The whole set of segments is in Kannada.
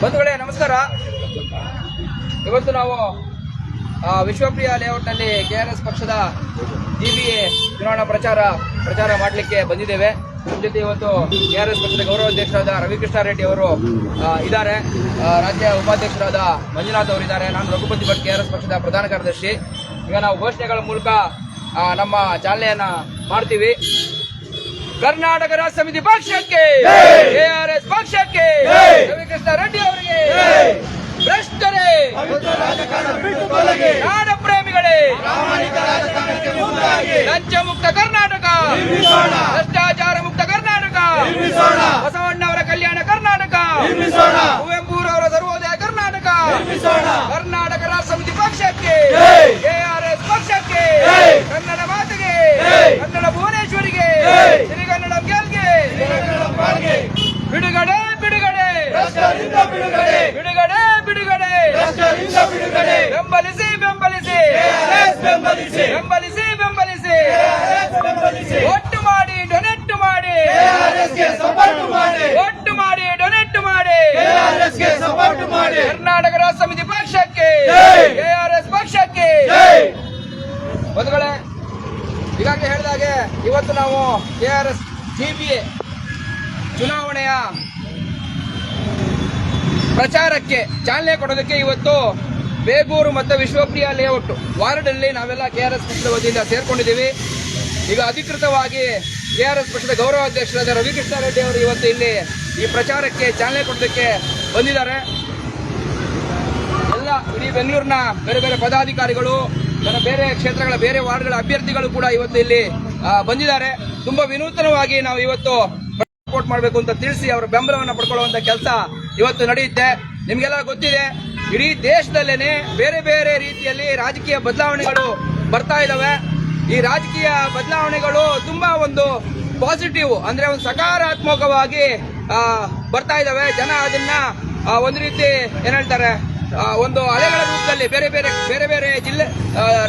ಬಂಧುಗಳೇ ನಮಸ್ಕಾರ. ಇವತ್ತು ನಾವು ವಿಶ್ವಪ್ರಿಯ ಲೇಔಟ್ನಲ್ಲಿ KRS ಪಕ್ಷದ GBA ಚುನಾವಣಾ ಪ್ರಚಾರ ಮಾಡಲಿಕ್ಕೆ ಬಂದಿದ್ದೇವೆ. ನಮ್ಮ ಜೊತೆ ಇವತ್ತು KRS ಪಕ್ಷದ ಗೌರವಾಧ್ಯಕ್ಷರಾದ ರವಿಕೃಷ್ಣ ರೆಡ್ಡಿ ಅವರು ಇದ್ದಾರೆ. ರಾಜ್ಯ ಉಪಾಧ್ಯಕ್ಷರಾದ ಮಂಜುನಾಥ್ ಅವರು ಇದ್ದಾರೆ. ನಾನು ರಘುಪತಿ ಭಟ್, KRS ಪಕ್ಷದ ಪ್ರಧಾನ ಕಾರ್ಯದರ್ಶಿ. ಈಗ ನಾವು ಘೋಷಣೆಗಳ ಮೂಲಕ ನಮ್ಮ ಚಾಲನೆಯನ್ನ ಮಾಡ್ತೀವಿ. ಕರ್ನಾಟಕ ರಾಷ್ಟ್ರ ಸಮಿತಿ ಪಕ್ಷಕ್ಕೆ, KRS ಪಕ್ಷಕ್ಕೆ, ರವಿಕೃಷ್ಣ ರೆಡ್ಡಿ ಅವರಿಗೆ, ಭ್ರಷ್ಟರೇ, ನಾಡ ಪ್ರೇಮಿಗಳೇ, ಲಂಚ ಮುಕ್ತ ಕರ್ನಾಟಕ, ಭ್ರಷ್ಟಾಚಾರ ಮುಕ್ತ ಕರ್ನಾಟಕ, ಬಸವಣ್ಣವರ ಕಲ್ಯಾಣ ಕರ್ನಾಟಕ, ಕುವೆಂಪುರವರ ಸರ್ವೋದಯ ಕರ್ನಾಟಕ, ಕರ್ನಾಟಕ ರಾಷ್ಟ್ರ ಸಮಿತಿ ಪಕ್ಷಕ್ಕೆ, KRS ಪಕ್ಷಕ್ಕೆ, ಕನ್ನಡ ಮಾತೆಗೆ, ಕನ್ನಡ ಭುವನೇಶ್ವರಿಗೆ, ಸಿರಿಗನ್ನಡ ಗೆಲ್ಗೆ, ಬಿಡುಗಡೆ ಬಿಡುಗಡೆ ಬಿಡುಗಡೆ ಬಿಡುಗಡೆ ಬೆಂಬಲಿಸಿ ಬೆಂಬಲಿಸಿ ಬೆಂಬಲಿಸಿ ಬೆಂಬಲಿಸಿ ಒಟ್ಟು ಮಾಡಿ ಡೊನೇಟ್ ಮಾಡಿ ಒಟ್ಟು ಮಾಡಿ ಡೊನೇಟ್ ಮಾಡಿ ಕರ್ನಾಟಕ ರಾಷ್ಟ್ರ ಸಮಿತಿ ಪಕ್ಷಕ್ಕೆ, KRS ಪಕ್ಷಕ್ಕೆ. ಬಂಧುಗಳೇ, ಈಗಾಗಲೇ ಹೇಳಿದಾಗೆ ಇವತ್ತು ನಾವು KRS GBA ಚುನಾವಣೆಯ ಪ್ರಚಾರಕ್ಕೆ ಚಾಲನೆ ಕೊಡೋದಕ್ಕೆ ಇವತ್ತು ಬೇಗೂರು ಮತ್ತು ವಿಶ್ವಪ್ರಿಯ ಲೇಔಟ್ ವಾರ್ಡ್ ಅಲ್ಲಿ ನಾವೆಲ್ಲ KRS ಪಕ್ಷದ ವತಿಯಿಂದ ಸೇರ್ಕೊಂಡಿದ್ದೀವಿ. ಈಗ ಅಧಿಕೃತವಾಗಿ KRS ಪಕ್ಷದ ಗೌರವಾಧ್ಯಕ್ಷರಾದ ರವಿಕೃಷ್ಣ ರೆಡ್ಡಿ ಅವರು ಇವತ್ತು ಇಲ್ಲಿ ಈ ಪ್ರಚಾರಕ್ಕೆ ಚಾಲನೆ ಕೊಡೋದಕ್ಕೆ ಬಂದಿದ್ದಾರೆ. ಎಲ್ಲ ಇಡೀ ಬೆಂಗಳೂರಿನ ಬೇರೆ ಬೇರೆ ಪದಾಧಿಕಾರಿಗಳು, ಬೇರೆ ಕ್ಷೇತ್ರಗಳ ಬೇರೆ ವಾರ್ಡ್ಗಳ ಅಭ್ಯರ್ಥಿಗಳು ಕೂಡ ಇವತ್ತು ಇಲ್ಲಿ ಬಂದಿದ್ದಾರೆ. ತುಂಬಾ ವಿನೂತನವಾಗಿ ನಾವು ಇವತ್ತು ಸಪೋರ್ಟ್ ಮಾಡಬೇಕು ಅಂತ ತಿಳಿಸಿ ಅವರ ಬೆಂಬಲವನ್ನು ಪಡ್ಕೊಳ್ಳುವಂತ ಕೆಲಸ ಇವತ್ತು ನಡೆಯುತ್ತೆ. ನಿಮ್ಗೆಲ್ಲ ಗೊತ್ತಿದೆ, ಇಡೀ ದೇಶದಲ್ಲೇನೆ ಬೇರೆ ಬೇರೆ ರೀತಿಯಲ್ಲಿ ರಾಜಕೀಯ ಬದಲಾವಣೆಗಳು ಬರ್ತಾ ಇದಾವೆ. ಈ ರಾಜಕೀಯ ಬದಲಾವಣೆಗಳು ತುಂಬಾ ಒಂದು ಪಾಸಿಟಿವ್, ಅಂದ್ರೆ ಒಂದು ಸಕಾರಾತ್ಮಕವಾಗಿ ಬರ್ತಾ ಇದಾವೆ. ಜನ ಅದನ್ನ ಒಂದು ರೀತಿ ಏನ್ ಹೇಳ್ತಾರೆ, ಒಂದು ಅಲೆಗಳ ರೂಪದಲ್ಲಿ ಬೇರೆ ಬೇರೆ ಜಿಲ್ಲೆ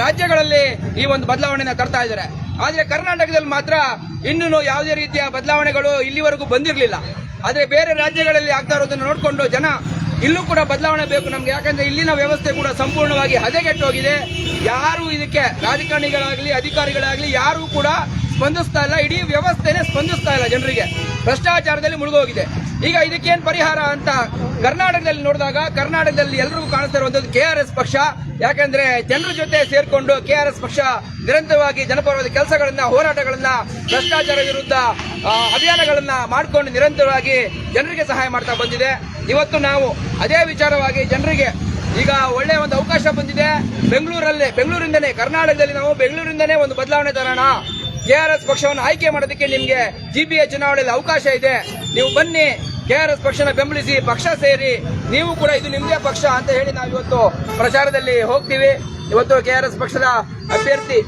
ರಾಜ್ಯಗಳಲ್ಲಿ ಈ ಒಂದು ಬದಲಾವಣೆನ ತರ್ತಾ ಇದ್ದಾರೆ. ಆದ್ರೆ ಕರ್ನಾಟಕದಲ್ಲಿ ಮಾತ್ರ ಇನ್ನೂ ಯಾವುದೇ ರೀತಿಯ ಬದಲಾವಣೆಗಳು ಇಲ್ಲಿವರೆಗೂ ಬಂದಿರಲಿಲ್ಲ. ಆದ್ರೆ ಬೇರೆ ರಾಜ್ಯಗಳಲ್ಲಿ ಆಗ್ತಾ ಇರೋದನ್ನ ನೋಡಿಕೊಂಡು ಜನ ಇಲ್ಲೂ ಕೂಡ ಬದಲಾವಣೆ ಬೇಕು ನಮ್ಗೆ, ಯಾಕಂದ್ರೆ ಇಲ್ಲಿನ ವ್ಯವಸ್ಥೆ ಕೂಡ ಸಂಪೂರ್ಣವಾಗಿ ಹದಗೆಟ್ಟು ಹೋಗಿದೆ. ಯಾರು ಇದಕ್ಕೆ ರಾಜಕಾರಣಿಗಳಾಗ್ಲಿ ಅಧಿಕಾರಿಗಳಾಗ್ಲಿ ಯಾರು ಕೂಡ ಸ್ಪಂದಿಸ್ತಾ ಇಲ್ಲ. ಇಡೀ ವ್ಯವಸ್ಥೆನೇ ಸ್ಪಂದಿಸ್ತಾ ಇಲ್ಲ. ಜನರಿಗೆ ಭ್ರಷ್ಟಾಚಾರದಲ್ಲಿ ಮುಳುಗೋಗಿದೆ. ಈಗ ಇದಕ್ಕೇನು ಪರಿಹಾರ ಅಂತ ಕರ್ನಾಟಕದಲ್ಲಿ ನೋಡಿದಾಗ ಕರ್ನಾಟಕದಲ್ಲಿ ಎಲ್ಲರಿಗೂ ಕಾಣಿಸ್ತಾ ಇರುವಂತದ್ದು KRS ಪಕ್ಷ. ಯಾಕಂದ್ರೆ ಜನರ ಜೊತೆ ಸೇರ್ಕೊಂಡು KRS ಪಕ್ಷ ನಿರಂತರವಾಗಿ ಜನಪರವಾದ ಕೆಲಸಗಳನ್ನ, ಹೋರಾಟಗಳನ್ನ, ಭ್ರಷ್ಟಾಚಾರ ವಿರುದ್ಧ ಅಭಿಯಾನಗಳನ್ನ ಮಾಡಿಕೊಂಡು ನಿರಂತರವಾಗಿ ಜನರಿಗೆ ಸಹಾಯ ಮಾಡ್ತಾ ಬಂದಿದೆ. ಇವತ್ತು ನಾವು ಅದೇ ವಿಚಾರವಾಗಿ ಜನರಿಗೆ ಈಗ ಒಳ್ಳೆ ಒಂದು ಅವಕಾಶ ಬಂದಿದೆ. ಬೆಂಗಳೂರಿಂದನೇ ಕರ್ನಾಟಕದಲ್ಲಿ ನಾವು ಬೆಂಗಳೂರಿಂದನೇ ಒಂದು ಬದಲಾವಣೆ ತರೋಣ. KRS ಪಕ್ಷವನ್ನು ಆಯ್ಕೆ ಮಾಡೋದಕ್ಕೆ ನಿಮ್ಗೆ GBA ಚುನಾವಣೆಯಲ್ಲಿ ಅವಕಾಶ ಇದೆ. ನೀವು ಬನ್ನಿ, KRS ಪಕ್ಷನ ಬೆಂಬಲಿಸಿ, ಪಕ್ಷ ಸೇರಿ, ನೀವು ಕೂಡ ಇದು ನಿಮ್ದೇ ಪಕ್ಷ ಅಂತ ಹೇಳಿ ನಾವು ಇವತ್ತು ಪ್ರಚಾರದಲ್ಲಿ ಹೋಗ್ತೀವಿ. ಇವತ್ತು KRS ಪಕ್ಷದ ಅಭ್ಯರ್ಥಿ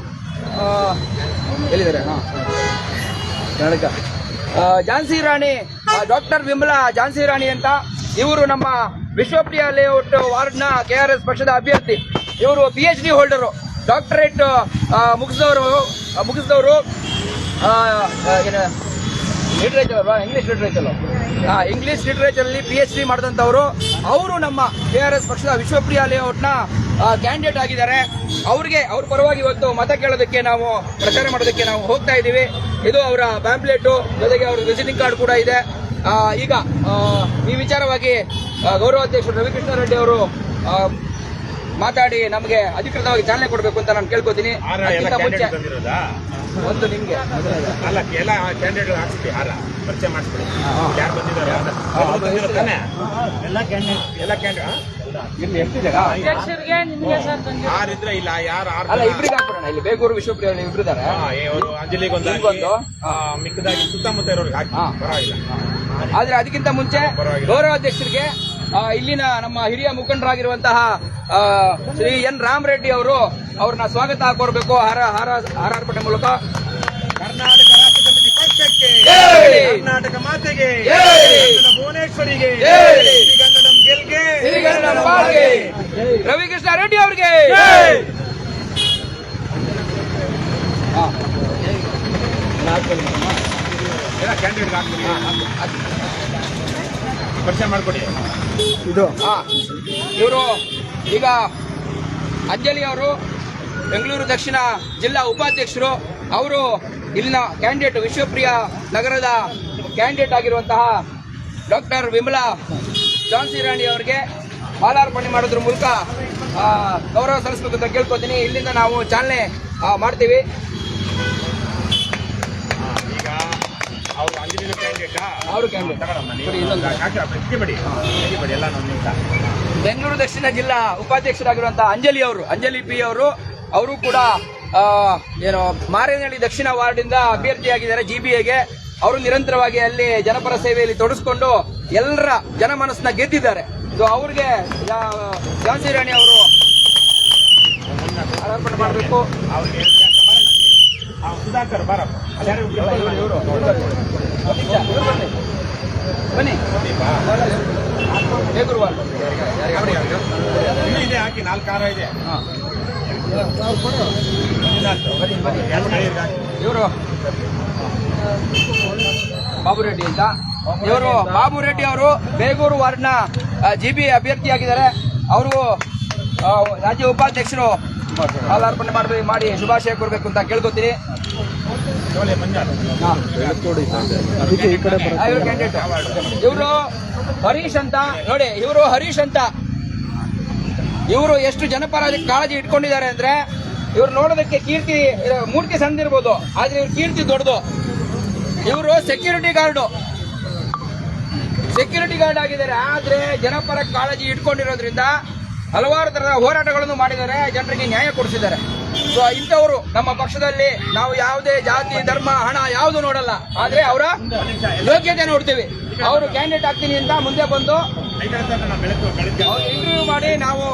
ಎಲ್ಲಿದ್ದಾರೆ, ಝಾನ್ಸಿ ರಾಣಿ, ಡಾಕ್ಟರ್ ವಿಮಲಾ ಝಾನ್ಸಿ ರಾಣಿ ಅಂತ, ಇವರು ನಮ್ಮ ವಿಶ್ವಪ್ರಿಯ ಲೇಔಟ್ ವಾರ್ಡ್ನ KRS ಪಕ್ಷದ ಅಭ್ಯರ್ಥಿ. ಇವರು PhD ಹೋಲ್ಡರು, ಡಾಕ್ಟರೇಟ್ ಮುಗಿಸಿದವರು ಲಿಟರೇಚರ್ ಅಲ್ವಾ, ಇಂಗ್ಲಿಷ್ ಲಿಟರೇಚರ್ ಅಲ್ಲಿ PhD ಮಾಡಿದಂಥವ್ರು. ಅವರು ನಮ್ಮ KRS ಪಕ್ಷದ ವಿಶ್ವಪ್ರಿಯ ಲೇಔಟ್ನ ಕ್ಯಾಂಡಿಡೇಟ್ ಆಗಿದ್ದಾರೆ. ಅವ್ರ ಪರವಾಗಿ ಇವತ್ತು ಮತ ಕೇಳೋದಕ್ಕೆ ನಾವು ಪ್ರಚಾರ ಮಾಡೋದಕ್ಕೆ ನಾವು ಹೋಗ್ತಾ ಇದ್ದೀವಿ. ಇದು ಅವರ ಪ್ಯಾಂಪ್ಲೆಟ್, ಜೊತೆಗೆ ಅವರ ವಿಸಿಟಿಂಗ್ ಕಾರ್ಡ್ ಕೂಡ ಇದೆ. ಈಗ ಈ ವಿಚಾರವಾಗಿ ಗೌರವಾಧ್ಯಕ್ಷರು ರವಿಕೃಷ್ಣ ರೆಡ್ಡಿ ಅವರು ಮಾತಾಡಿ ನಮಗೆ ಅಧಿಕೃತವಾಗಿ ಚಾಲನೆ ಕೊಡಬೇಕು ಅಂತ ನಾನು ಕೇಳ್ಕೊತೀನಿ. ಮುಂಚೆ ಒಂದು ನಿಮ್ಗೆ ಅಲ್ಲ, ಎಲ್ಲ ಕ್ಯಾಂಡಿಡೇಟ್ ಹಾಕ್ಸ್ತೀವಿ, ಹಾರ ಪರಿಚಯ ಮಾಡಿಸ್ಬಿಡಿ. ಯಾರು ಬಂದಿದ್ದಾರೆ ಎಲ್ಲ ಕ್ಯಾಂಡಿಡೇಟ್ ಯಾರಿದ್ರೆ ಇಲ್ಲ, ಯಾರು ಅಲ್ಲ ಇಬ್ರಿಗೆ ಹಾಕ್ಬಿಡೋಣ. ಇಲ್ಲಿ ಬೇಗೂರು ವಿಶ್ವಪ್ರಿಯ ಇಬ್ಬರಿದ್ದಾರೆ, ಅಂಜಲಿಗೊಂದು ಮಿಕ್ಕದಾಗಿ ಸುತ್ತಮುತ್ತ ಇರೋರಿಗೆ ಹಾಕಿ ಪರವಾಗಿಲ್ಲ. ಆದ್ರೆ ಅದಕ್ಕಿಂತ ಮುಂಚೆ ಗೌರವಾಧ್ಯಕ್ಷರಿಗೆ ಇಲ್ಲಿನ ನಮ್ಮ ಹಿರಿಯ ಮುಖಂಡರಾಗಿರುವಂತಹ ಶ್ರೀ N ರಾಮರೆಡ್ಡಿ ಅವರು ಅವ್ರನ್ನ ಸ್ವಾಗತ ಹಾಕೋರ್ಬೇಕು ಹಾರಾರ್ಪಣೆ ಮೂಲಕ. ಕರ್ನಾಟಕ ರಾಷ್ಟ್ರ ಸಮಿತಿ ಪಕ್ಷಕ್ಕೆ, ಕರ್ನಾಟಕ ಮಾತೆಗೆ, ಭುವನೇಶ್ವರಿಗೆ, ಸಿರಿಗನ್ನಡಂ ಗೆಲ್ಗೆ, ಸಿರಿಗನ್ನಡಂ ಬಾಳ್ಗೆ, ರವಿಕೃಷ್ಣ ರೆಡ್ಡಿ ಅವರಿಗೆ. ಕ್ಯಾಂಡಿಡೇಟ್ ಪರಿಚಯ ಮಾಡಿಕೊಡಿ. ಇವರು ಈಗ ಅಂಜಲಿ ಅವರು ಬೆಂಗಳೂರು ದಕ್ಷಿಣ ಜಿಲ್ಲಾ ಉಪಾಧ್ಯಕ್ಷರು. ಅವರು ಇಲ್ಲಿನ ಕ್ಯಾಂಡಿಡೇಟ್ ವಿಶ್ವಪ್ರಿಯ ನಗರದ ಕ್ಯಾಂಡಿಡೇಟ್ ಆಗಿರುವಂತಹ ಡಾಕ್ಟರ್ ವಿಮಲಾ ಝಾನ್ಸಿ ರಾಣಿ ಅವರಿಗೆ ಮಾಲಾರ್ಪಣೆ ಮಾಡೋದ್ರ ಮೂಲಕ ಗೌರವ ಸಲ್ಲಿಸಬೇಕು ಅಂತ ಕೇಳ್ಕೊತೀನಿ. ಇಲ್ಲಿಂದ ನಾವು ಚಾಲನೆ ಮಾಡ್ತೀವಿ. ಈಗ ಅವರು ಅಂಜಲಿ ಕ್ಯಾಂಡಿಡೇಟಾ? ಅವರು ಕ್ಯಾಂಡಿಡೇಟ್ ಎಲ್ಲ ನಿಮಿಷ. ಬೆಂಗಳೂರು ದಕ್ಷಿಣ ಜಿಲ್ಲಾ ಉಪಾಧ್ಯಕ್ಷರಾಗಿರುವಂತಹ ಅಂಜಲಿ ಪಿ ಅವರು ಕೂಡ ಏನು ಮಾರೇನಹಳ್ಳಿ ದಕ್ಷಿಣ ವಾರ್ಡಿಂದ ಅಭ್ಯರ್ಥಿಯಾಗಿದ್ದಾರೆ GBAಗೆ. ಅವರು ನಿರಂತರವಾಗಿ ಅಲ್ಲಿ ಜನಪರ ಸೇವೆಯಲ್ಲಿ ತೊಡಗಿಸಿಕೊಂಡು ಎಲ್ಲರ ಜನಮನಸ್ಸನ್ನ ಗೆದ್ದಿದ್ದಾರೆ. ಸೊ ಅವ್ರಿಗೆ ಝಾನ್ಸಿ ರಾಣಿ ಅವರು ಅರ್ಪಣೆ ಮಾಡಬೇಕು. ಅವ್ರಿಗೆ ಸುಧಾಕರ್ ಬಾರಪ್ಪ. ಬನ್ನಿ ಗುರುವಾರ ಇನ್ನೂ ಇದೆ, ಹಾಕಿ 4 ಕಾರ ಇದೆ. ಇವರು ಬಾಬು ರೆಡ್ಡಿ ಅಂತ. ಇವರು ಬಾಬು ರೆಡ್ಡಿ ಅವರು ಬೇಗೂರು ವಾರ್ಡ್ನ GBA ಅಭ್ಯರ್ಥಿಯಾಗಿದ್ದಾರೆ. ಅವರು ರಾಜ್ಯ ಉಪಾಧ್ಯಕ್ಷರು ಮಾಲಾರ್ಪಣೆ ಮಾಡಿ ಶುಭಾಶಯ ಕೊಡಬೇಕು ಅಂತ ಕೇಳ್ಕೊತೀನಿ. ಇವರು ಹರೀಶ್ ಅಂತ ನೋಡಿ, ಇವರು ಹರೀಶ್ ಅಂತ. ಇವರು ಎಷ್ಟು ಜನಪರ ಕಾಳಜಿ ಇಟ್ಕೊಂಡಿದ್ದಾರೆ ಅಂದ್ರೆ, ಇವ್ರು ನೋಡೋದಕ್ಕೆ ಮೂರ್ತಿ ಸಣ್ಣದಿರ್ಬೋದು, ಆದ್ರೆ ಇವ್ರ ಕೀರ್ತಿ ದೊಡ್ಡದು. ಇವರು ಸೆಕ್ಯೂರಿಟಿ ಗಾರ್ಡ್ ಆಗಿದ್ದಾರೆ. ಆದ್ರೆ ಜನಪರ ಕಾಳಜಿ ಇಟ್ಕೊಂಡಿರೋದ್ರಿಂದ ಹಲವಾರು ತರದ ಹೋರಾಟಗಳನ್ನು ಮಾಡಿದ್ದಾರೆ, ಜನರಿಗೆ ನ್ಯಾಯ ಕೊಡಿಸಿದ್ದಾರೆ. ಸೊ ಇಂಥವರು ನಮ್ಮ ಪಕ್ಷದಲ್ಲಿ ನಾವು ಯಾವುದೇ ಜಾತಿ ಧರ್ಮ ಹಣ ಯಾವುದು ನೋಡಲ್ಲ, ಆದ್ರೆ ಅವರ ಯೋಗ್ಯತೆ ನೋಡ್ತೀವಿ. ಅವರು ಕ್ಯಾಂಡಿಡೇಟ್ ಆಗ್ತೀನಿ ಅಂತ ಮುಂದೆ ಬಂದು ಇಂಟರ್ವ್ಯೂ ಮಾಡಿ ನಾವು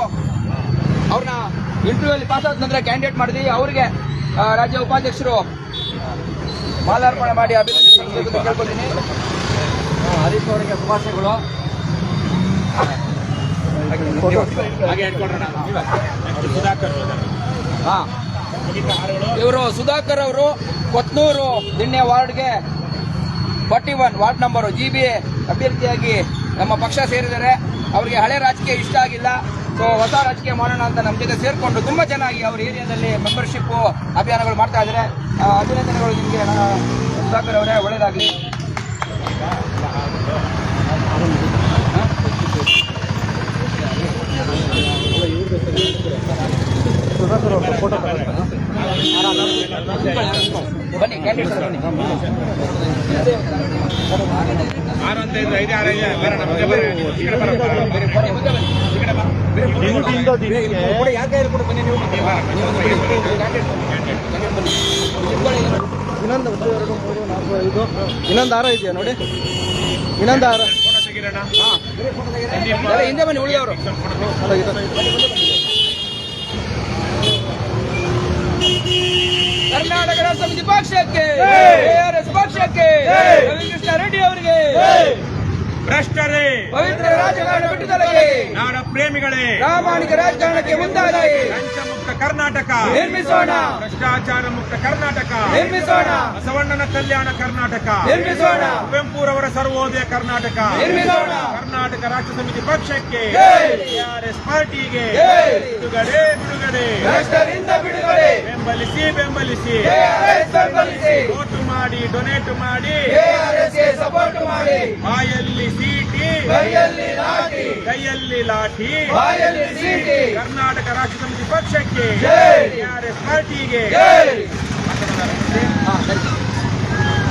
ಅವ್ರನ್ನ ಇಂಟರ್ವ್ಯೂ ಅಲ್ಲಿ ಪಾಸ್ ಆದ ನಂತರ ಕ್ಯಾಂಡಿಡೇಟ್ ಮಾಡಿದ್ವಿ. ಅವರಿಗೆ ರಾಜ್ಯ ಉಪಾಧ್ಯಕ್ಷರು ಮಾಲಾರ್ಪಣೆ ಮಾಡಿ ಅಭಿನಂದನೆ ಕೇಳ್ಕೊತೀನಿ. ಹರೀಶ್ ಅವರಿಗೆ ಶುಭಾಶಯಗಳು. ಇವರು ಸುಧಾಕರ್ ಅವರು ಕೊತ್ನೂರು ದಿಣ್ಣೆ ವಾರ್ಡ್ಗೆ 41 ವಾರ್ಡ್ ನಂಬರ್ GBA ಅಭ್ಯರ್ಥಿಯಾಗಿ ನಮ್ಮ ಪಕ್ಷ ಸೇರಿದ್ದಾರೆ. ಅವರಿಗೆ ಹಳೆ ರಾಜಕೀಯ ಇಷ್ಟ ಆಗಿಲ್ಲ. ಸೊ ಹೊಸ ರಾಜಕೀಯ ಮಾಡೋಣ ಅಂತ ನಮ್ಮ ಜೊತೆ ಸೇರ್ಕೊಂಡು ತುಂಬಾ ಚೆನ್ನಾಗಿ ಅವ್ರ ಏರಿಯಾದಲ್ಲಿ ಮೆಂಬರ್ಶಿಪ್ ಅಭಿಯಾನಗಳು ಮಾಡ್ತಾ ಇದ್ದಾರೆ. ಅಭಿನಂದನೆಗಳು ನಿಮಗೆ ಸುಧಾಕರ್ ಅವರೇ, ಒಳ್ಳೇದಾಗಲಿ. ಬನ್ನಿ ಕ್ಯಾಂಡಿಡೇಟ್ ಬನ್ನಿ. ಇನ್ನೊಂದು ಹಾರ ಇದೆಯಾ ನೋಡಿ, ಇನ್ನೊಂದು ಹಾರ ಹಿಂದೆ ಬನ್ನಿ ಉಳಿದವರು. ಕರ್ನಾಟಕ ರಾಷ್ಟ್ರ ಸಮಿತಿ ಪಕ್ಷಕ್ಕೆ, ARS ಪಕ್ಷಕ್ಕೆ, ರವಿಕೃಷ್ಣ ರೆಡ್ಡಿ ಅವರಿಗೆ, ಭ್ರಷ್ಟರೇ, ಪವಿತ್ರ ರಾಜಕಾರಣ ಬಿಟ್ಟು ತೊಲಗಿ, ನಾಡ ಪ್ರೇಮಿಗಳೇ, ಪ್ರಾಮಾಣಿಕ ರಾಜಕಾರಣಕ್ಕೆ ಮುಂದಾಗಿ ಲಂಚ ಮುಕ್ತ ಕರ್ನಾಟಕ ನಿರ್ಮಿಸೋಣ, ಭ್ರಷ್ಟಾಚಾರ ಮುಕ್ತ ಕರ್ನಾಟಕ ನಿರ್ಮಿಸೋಣ, ಬಸವಣ್ಣನ ಕಲ್ಯಾಣ ಕರ್ನಾಟಕ ನಿರ್ಮಿಸೋಣ, ಕುವೆಂಪುರವರ ಸರ್ವೋದಯ ಕರ್ನಾಟಕ ನಿರ್ಮಿಸೋಣ. ಕರ್ನಾಟಕ ರಾಷ್ಟ್ರ ಸಮಿತಿ ಪಕ್ಷಕ್ಕೆ, ARS ಪಾರ್ಟಿಗೆ ಬಿಡುಗಡೆ ಭ್ರಷ್ಟರಿಂದ ಬಿಡುಗಡೆ, ಬೆಂಬಲಿಸಿ ARS ಬೆಂಬಲಿಸಿ, ವೋಟು ಮಾಡಿ, ಡೊನೇಟ್ ಮಾಡಿ, ARS ಗೆ ಸಪೋರ್ಟ್ ಮಾಡಿ, ಬಾಯಲ್ಲಿ ಸೀಟಿ, ಕೈಯಲ್ಲಿ ಲಾಠಿ, ಬಾಯಲ್ಲಿ ಸೀಟಿ, ಕರ್ನಾಟಕ ರಾಷ್ಟ್ರ ಸಮಿತಿ ಪಕ್ಷಕ್ಕೆ, ARS ಪಾರ್ಟಿಗೆ.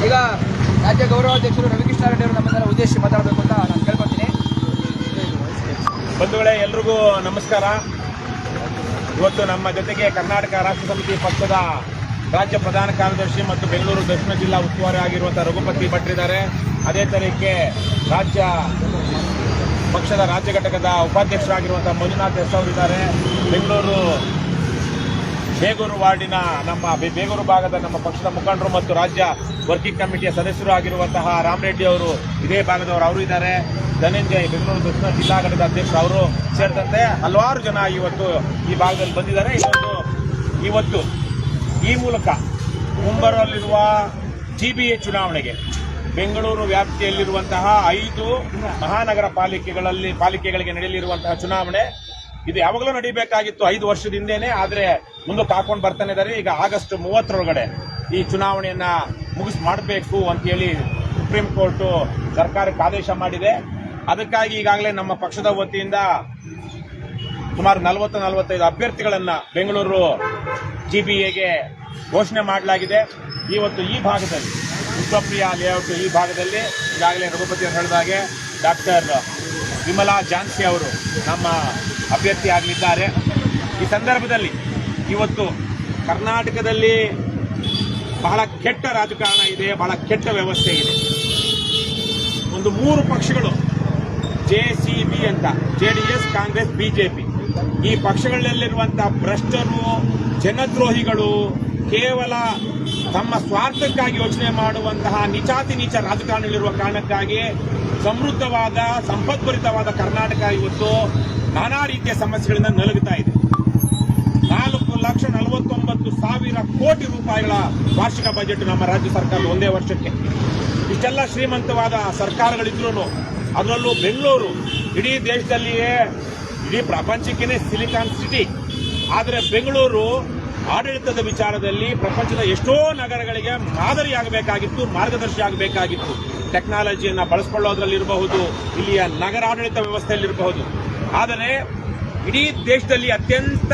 ಈಗ ರಾಜ್ಯ ಗೌರವಾಧ್ಯಕ್ಷರು ರವಿಕೃಷ್ಣ ರೆಡ್ಡಿ ಅವರು ನಮ್ಮೆಲ್ಲರ ಉದ್ದೇಶಿಸಿ ಮಾತಾಡಬೇಕು ಅಂತ ನಾನು ಕೇಳ್ಕೊತೀನಿ. ಬಂಧುಗಳೇ, ಎಲ್ರಿಗೂ ನಮಸ್ಕಾರ. ಇವತ್ತು ನಮ್ಮ ಜೊತೆಗೆ ಕರ್ನಾಟಕ ರಾಷ್ಟ್ರ ಸಮಿತಿ ಪಕ್ಷದ ರಾಜ್ಯ ಪ್ರಧಾನ ಕಾರ್ಯದರ್ಶಿ ಮತ್ತು ಬೆಂಗಳೂರು ದಕ್ಷಿಣ ಜಿಲ್ಲಾ ಉಸ್ತುವಾರಿ ಆಗಿರುವಂಥ ರಘುಪತಿ ಭಟ್ರಿದ್ದಾರೆ. ಅದೇ ತರೀಕೆ ಪಕ್ಷದ ರಾಜ್ಯ ಘಟಕದ ಉಪಾಧ್ಯಕ್ಷರಾಗಿರುವಂಥ ಮಂಜುನಾಥ್ ಎಸ್ ಅವರಿದ್ದಾರೆ. ಬೆಂಗಳೂರು ಬೇಗೂರು ವಾರ್ಡಿನ ಬೇಗೂರು ಭಾಗದ ನಮ್ಮ ಪಕ್ಷದ ಮುಖಂಡರು ಮತ್ತು ರಾಜ್ಯ ವರ್ಕಿಂಗ್ ಕಮಿಟಿಯ ಸದಸ್ಯರು ಆಗಿರುವಂತಹ ರಾಮರೆಡ್ಡಿ ಅವರು ಇದೇ ಭಾಗದವರು ಅವರು ಇದ್ದಾರೆ. ಧನಂಜಯ್ ಬೆಂಗಳೂರು ದಕ್ಷಿಣ ಜಿಲ್ಲಾ ಘಟಕದ ಅಧ್ಯಕ್ಷರು ಅವರು ಸೇರಿದಂತೆ ಹಲವಾರು ಜನ ಇವತ್ತು ಈ ಭಾಗದಲ್ಲಿ ಬಂದಿದ್ದಾರೆ. ಇವತ್ತು ಈ ಮೂಲಕ ಮುಂಬರಲಿರುವ GBA ಚುನಾವಣೆಗೆ ಬೆಂಗಳೂರು ವ್ಯಾಪ್ತಿಯಲ್ಲಿರುವಂತಹ 5 ಮಹಾನಗರ ಪಾಲಿಕೆಗಳಿಗೆ ನಡೆಯಲಿರುವಂತಹ ಚುನಾವಣೆ ಇದು ಯಾವಾಗಲೂ ನಡೀಬೇಕಾಗಿತ್ತು 5 ವರ್ಷದಿಂದೇನೆ. ಆದ್ರೆ ಮುಂದಕ್ಕೆ ಹಾಕೊಂಡು ಬರ್ತಾನೆ ಇದ್ದಾರೆ. ಈಗ ಆಗಸ್ಟ್ 30ರೊಳಗಡೆ ಈ ಚುನಾವಣೆಯನ್ನ ಮಾಡಬೇಕು ಅಂತೇಳಿ ಸುಪ್ರೀಂ ಕೋರ್ಟ್ ಸರ್ಕಾರಕ್ಕೆ ಆದೇಶ ಮಾಡಿದೆ. ಅದಕ್ಕಾಗಿ ಈಗಾಗಲೇ ನಮ್ಮ ಪಕ್ಷದ ವತಿಯಿಂದ ಸುಮಾರು 40-45 ಅಭ್ಯರ್ಥಿಗಳನ್ನ ಬೆಂಗಳೂರು GBAಗೆ ಘೋಷಣೆ ಮಾಡಲಾಗಿದೆ. ಇವತ್ತು ಈ ಭಾಗದಲ್ಲಿ ವಿಶ್ವಪ್ರಿಯ ಲೇಔಟ್ ಈ ಭಾಗದಲ್ಲಿ ಈಗಾಗಲೇ ರಘುಪತಿ ಅವರು ಹೇಳಿದ ಹಾಗೆ ಡಾಕ್ಟರ್ ವಿಮಲಾ ಜಾನ್ಸಿ ಅವರು ನಮ್ಮ ಅಭ್ಯರ್ಥಿ ಆಗಲಿದ್ದಾರೆ. ಈ ಸಂದರ್ಭದಲ್ಲಿ ಇವತ್ತು ಕರ್ನಾಟಕದಲ್ಲಿ ಬಹಳ ಕೆಟ್ಟ ರಾಜಕಾರಣ ಇದೆ, ಬಹಳ ಕೆಟ್ಟ ವ್ಯವಸ್ಥೆ ಇದೆ. ಒಂದು 3 ಪಕ್ಷಗಳು JCB ಅಂತ, JDS, ಕಾಂಗ್ರೆಸ್, BJP, ಈ ಪಕ್ಷಗಳಲ್ಲಿರುವಂತಹ ಭ್ರಷ್ಟರು, ಜನದ್ರೋಹಿಗಳು, ಕೇವಲ ತಮ್ಮ ಸ್ವಾರ್ಥಕ್ಕಾಗಿ ಯೋಚನೆ ಮಾಡುವಂತಹ ನೀಚಾತಿ ನೀಚ ರಾಜಕಾರಣಗಳಿರುವ ಕಾರಣಕ್ಕಾಗಿ ಸಮೃದ್ಧವಾದ ಸಂಪದ್ಭರಿತವಾದ ಕರ್ನಾಟಕ ಇವತ್ತು ನಾನಾ ರೀತಿಯ ಸಮಸ್ಯೆಗಳಿಂದ ನಲುಗುತ್ತಾ ಇದೆ. 4,49,000 ಕೋಟಿ ರೂಪಾಯಿಗಳ ವಾರ್ಷಿಕ ಬಜೆಟ್ ನಮ್ಮ ರಾಜ್ಯ ಸರ್ಕಾರದ ಒಂದೇ ವರ್ಷಕ್ಕೆ. ಇಷ್ಟೆಲ್ಲ ಶ್ರೀಮಂತವಾದ ಸರ್ಕಾರಗಳಿದ್ರೂ ಅದರಲ್ಲೂ ಬೆಂಗಳೂರು ಇಡೀ ದೇಶದಲ್ಲಿಯೇ, ಇಡೀ ಪ್ರಪಂಚಕ್ಕೇನೆ ಸಿಲಿಕಾನ್ ಸಿಟಿ. ಆದರೆ ಬೆಂಗಳೂರು ಆಡಳಿತದ ವಿಚಾರದಲ್ಲಿ ಪ್ರಪಂಚದ ಎಷ್ಟೋ ನಗರಗಳಿಗೆ ಮಾದರಿಯಾಗಬೇಕಾಗಿತ್ತು, ಮಾರ್ಗದರ್ಶಿ ಆಗಬೇಕಾಗಿತ್ತು. ಟೆಕ್ನಾಲಜಿಯನ್ನು ಬಳಸಿಕೊಳ್ಳೋದ್ರಲ್ಲಿರಬಹುದು, ಇಲ್ಲಿಯ ನಗರಾಡಳಿತ ವ್ಯವಸ್ಥೆಯಲ್ಲಿರಬಹುದು. ಆದರೆ ಇಡೀ ದೇಶದಲ್ಲಿ ಅತ್ಯಂತ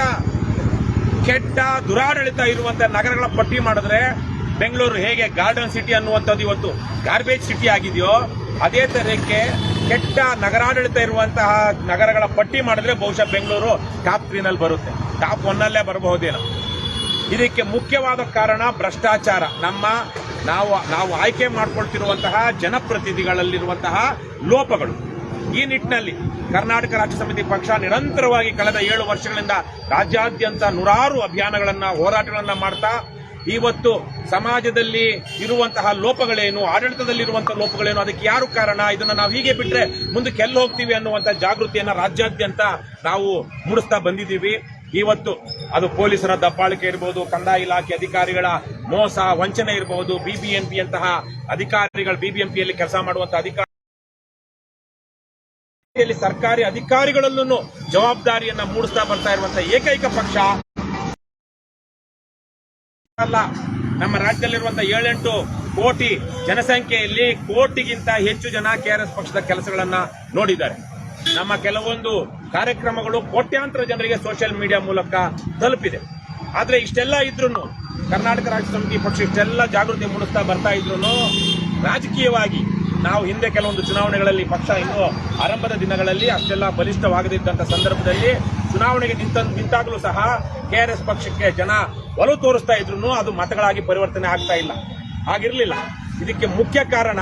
ಕೆಟ್ಟ ದುರಾಡಳಿತ ಇರುವಂತಹ ನಗರಗಳ ಪಟ್ಟಿ ಮಾಡಿದ್ರೆ ಬೆಂಗಳೂರು ಹೇಗೆ ಗಾರ್ಡನ್ ಸಿಟಿ ಅನ್ನುವಂಥದ್ದು ಇವತ್ತು ಗಾರ್ಬೇಜ್ ಸಿಟಿ ಆಗಿದೆಯೋ, ಅದೇ ತರಕ್ಕೆ ಕೆಟ್ಟ ನಗರಾಡಳಿತ ಇರುವಂತಹ ನಗರಗಳ ಪಟ್ಟಿ ಮಾಡಿದ್ರೆ ಬಹುಶಃ ಬೆಂಗಳೂರು ಟಾಪ್ 3 ನಲ್ಲಿ ಬರುತ್ತೆ, ಟಾಪ್ 1 ನಲ್ಲೇ ಬರಬಹುದೇನೋ. ಇದಕ್ಕೆ ಮುಖ್ಯವಾದ ಕಾರಣ ಭ್ರಷ್ಟಾಚಾರ. ನಾವು ಆಯ್ಕೆ ಮಾಡಿಕೊಳ್ತಿರುವಂತಹ ಜನಪ್ರತಿನಿಧಿಗಳಲ್ಲಿರುವಂತಹ ಲೋಪಗಳು. ಈ ನಿಟ್ಟಿನಲ್ಲಿ ಕರ್ನಾಟಕ ರಾಜ್ಯ ಸಮಿತಿ ಪಕ್ಷ ನಿರಂತರವಾಗಿ ಕಳೆದ 7 ವರ್ಷಗಳಿಂದ ರಾಜ್ಯಾದ್ಯಂತ ನೂರಾರು ಅಭಿಯಾನಗಳನ್ನ, ಹೋರಾಟಗಳನ್ನ ಮಾಡ್ತಾ ಇವತ್ತು ಸಮಾಜದಲ್ಲಿ ಇರುವಂತಹ ಲೋಪಗಳೇನು, ಆಡಳಿತದಲ್ಲಿರುವಂತಹ ಲೋಪಗಳೇನು, ಅದಕ್ಕೆ ಯಾರು ಕಾರಣ, ಇದನ್ನ ನಾವು ಹೀಗೆ ಬಿಟ್ರೆ ಮುಂದಕ್ಕೆ ಎಲ್ಲಿ ಹೋಗ್ತೀವಿ ಅನ್ನುವಂಥ ಜಾಗೃತಿಯನ್ನ ರಾಜ್ಯಾದ್ಯಂತ ನಾವು ಮೂಡಿಸ್ತಾ ಬಂದಿದ್ದೀವಿ. ಇವತ್ತು ಅದು ಪೊಲೀಸರ ದಬ್ಬಾಳಿಕೆ ಇರಬಹುದು, ಕಂದಾಯ ಇಲಾಖೆ ಅಧಿಕಾರಿಗಳ ಮೋಸ ವಂಚನೆ ಇರಬಹುದು, BBMP ಅಂತಹ ಅಧಿಕಾರಿಗಳು, BBMPಯಲ್ಲಿ ಕೆಲಸ ಮಾಡುವಂತಹ ಅಧಿಕಾರಿ, ಸರ್ಕಾರಿ ಅಧಿಕಾರಿಗಳಲ್ಲೂ ಜವಾಬ್ದಾರಿಯನ್ನ ಮೂಡಿಸ್ತಾ ಬರ್ತಾ ಇರುವಂತಹ ಏಕೈಕ ಪಕ್ಷ ಅಲ್ಲ. ನಮ್ಮ ರಾಜ್ಯದಲ್ಲಿರುವಂತಹ 7-8 ಕೋಟಿ ಜನಸಂಖ್ಯೆಯಲ್ಲಿ ಕೋಟಿಗಿಂತ ಹೆಚ್ಚು ಜನ KRS ಪಕ್ಷದ ಕೆಲಸಗಳನ್ನ ನೋಡಿದ್ದಾರೆ. ನಮ್ಮ ಕೆಲವೊಂದು ಕಾರ್ಯಕ್ರಮಗಳು ಕೋಟ್ಯಾಂತರ ಜನರಿಗೆ ಸೋಷಿಯಲ್ ಮೀಡಿಯಾ ಮೂಲಕ ತಲುಪಿದೆ. ಆದ್ರೆ ಇಷ್ಟೆಲ್ಲ ಇದ್ರೂ ಕರ್ನಾಟಕ ರಾಜ್ಯ ಸಮಿತಿ ಪಕ್ಷ ಇಷ್ಟೆಲ್ಲ ಜಾಗೃತಿ ಮೂಡಿಸ್ತಾ ಬರ್ತಾ ಇದ್ರು ರಾಜಕೀಯವಾಗಿ ನಾವು ಹಿಂದೆ ಕೆಲವೊಂದು ಚುನಾವಣೆಗಳಲ್ಲಿ ಪಕ್ಷ ಇನ್ನೂ ಆರಂಭದ ದಿನಗಳಲ್ಲಿ ಅಷ್ಟೆಲ್ಲ ಬಲಿಷ್ಠವಾಗದಿದ್ದಂಥ ಸಂದರ್ಭದಲ್ಲಿ ಚುನಾವಣೆಗೆ ನಿಂತಾಗಲೂ ಸಹ KRS ಪಕ್ಷಕ್ಕೆ ಜನ ಒಲವು ತೋರಿಸ್ತಾ ಇದ್ರು ಅದು ಮತಗಳಾಗಿ ಪರಿವರ್ತನೆ ಆಗ್ತಾ ಇಲ್ಲ, ಆಗಿರಲಿಲ್ಲ. ಇದಕ್ಕೆ ಮುಖ್ಯ ಕಾರಣ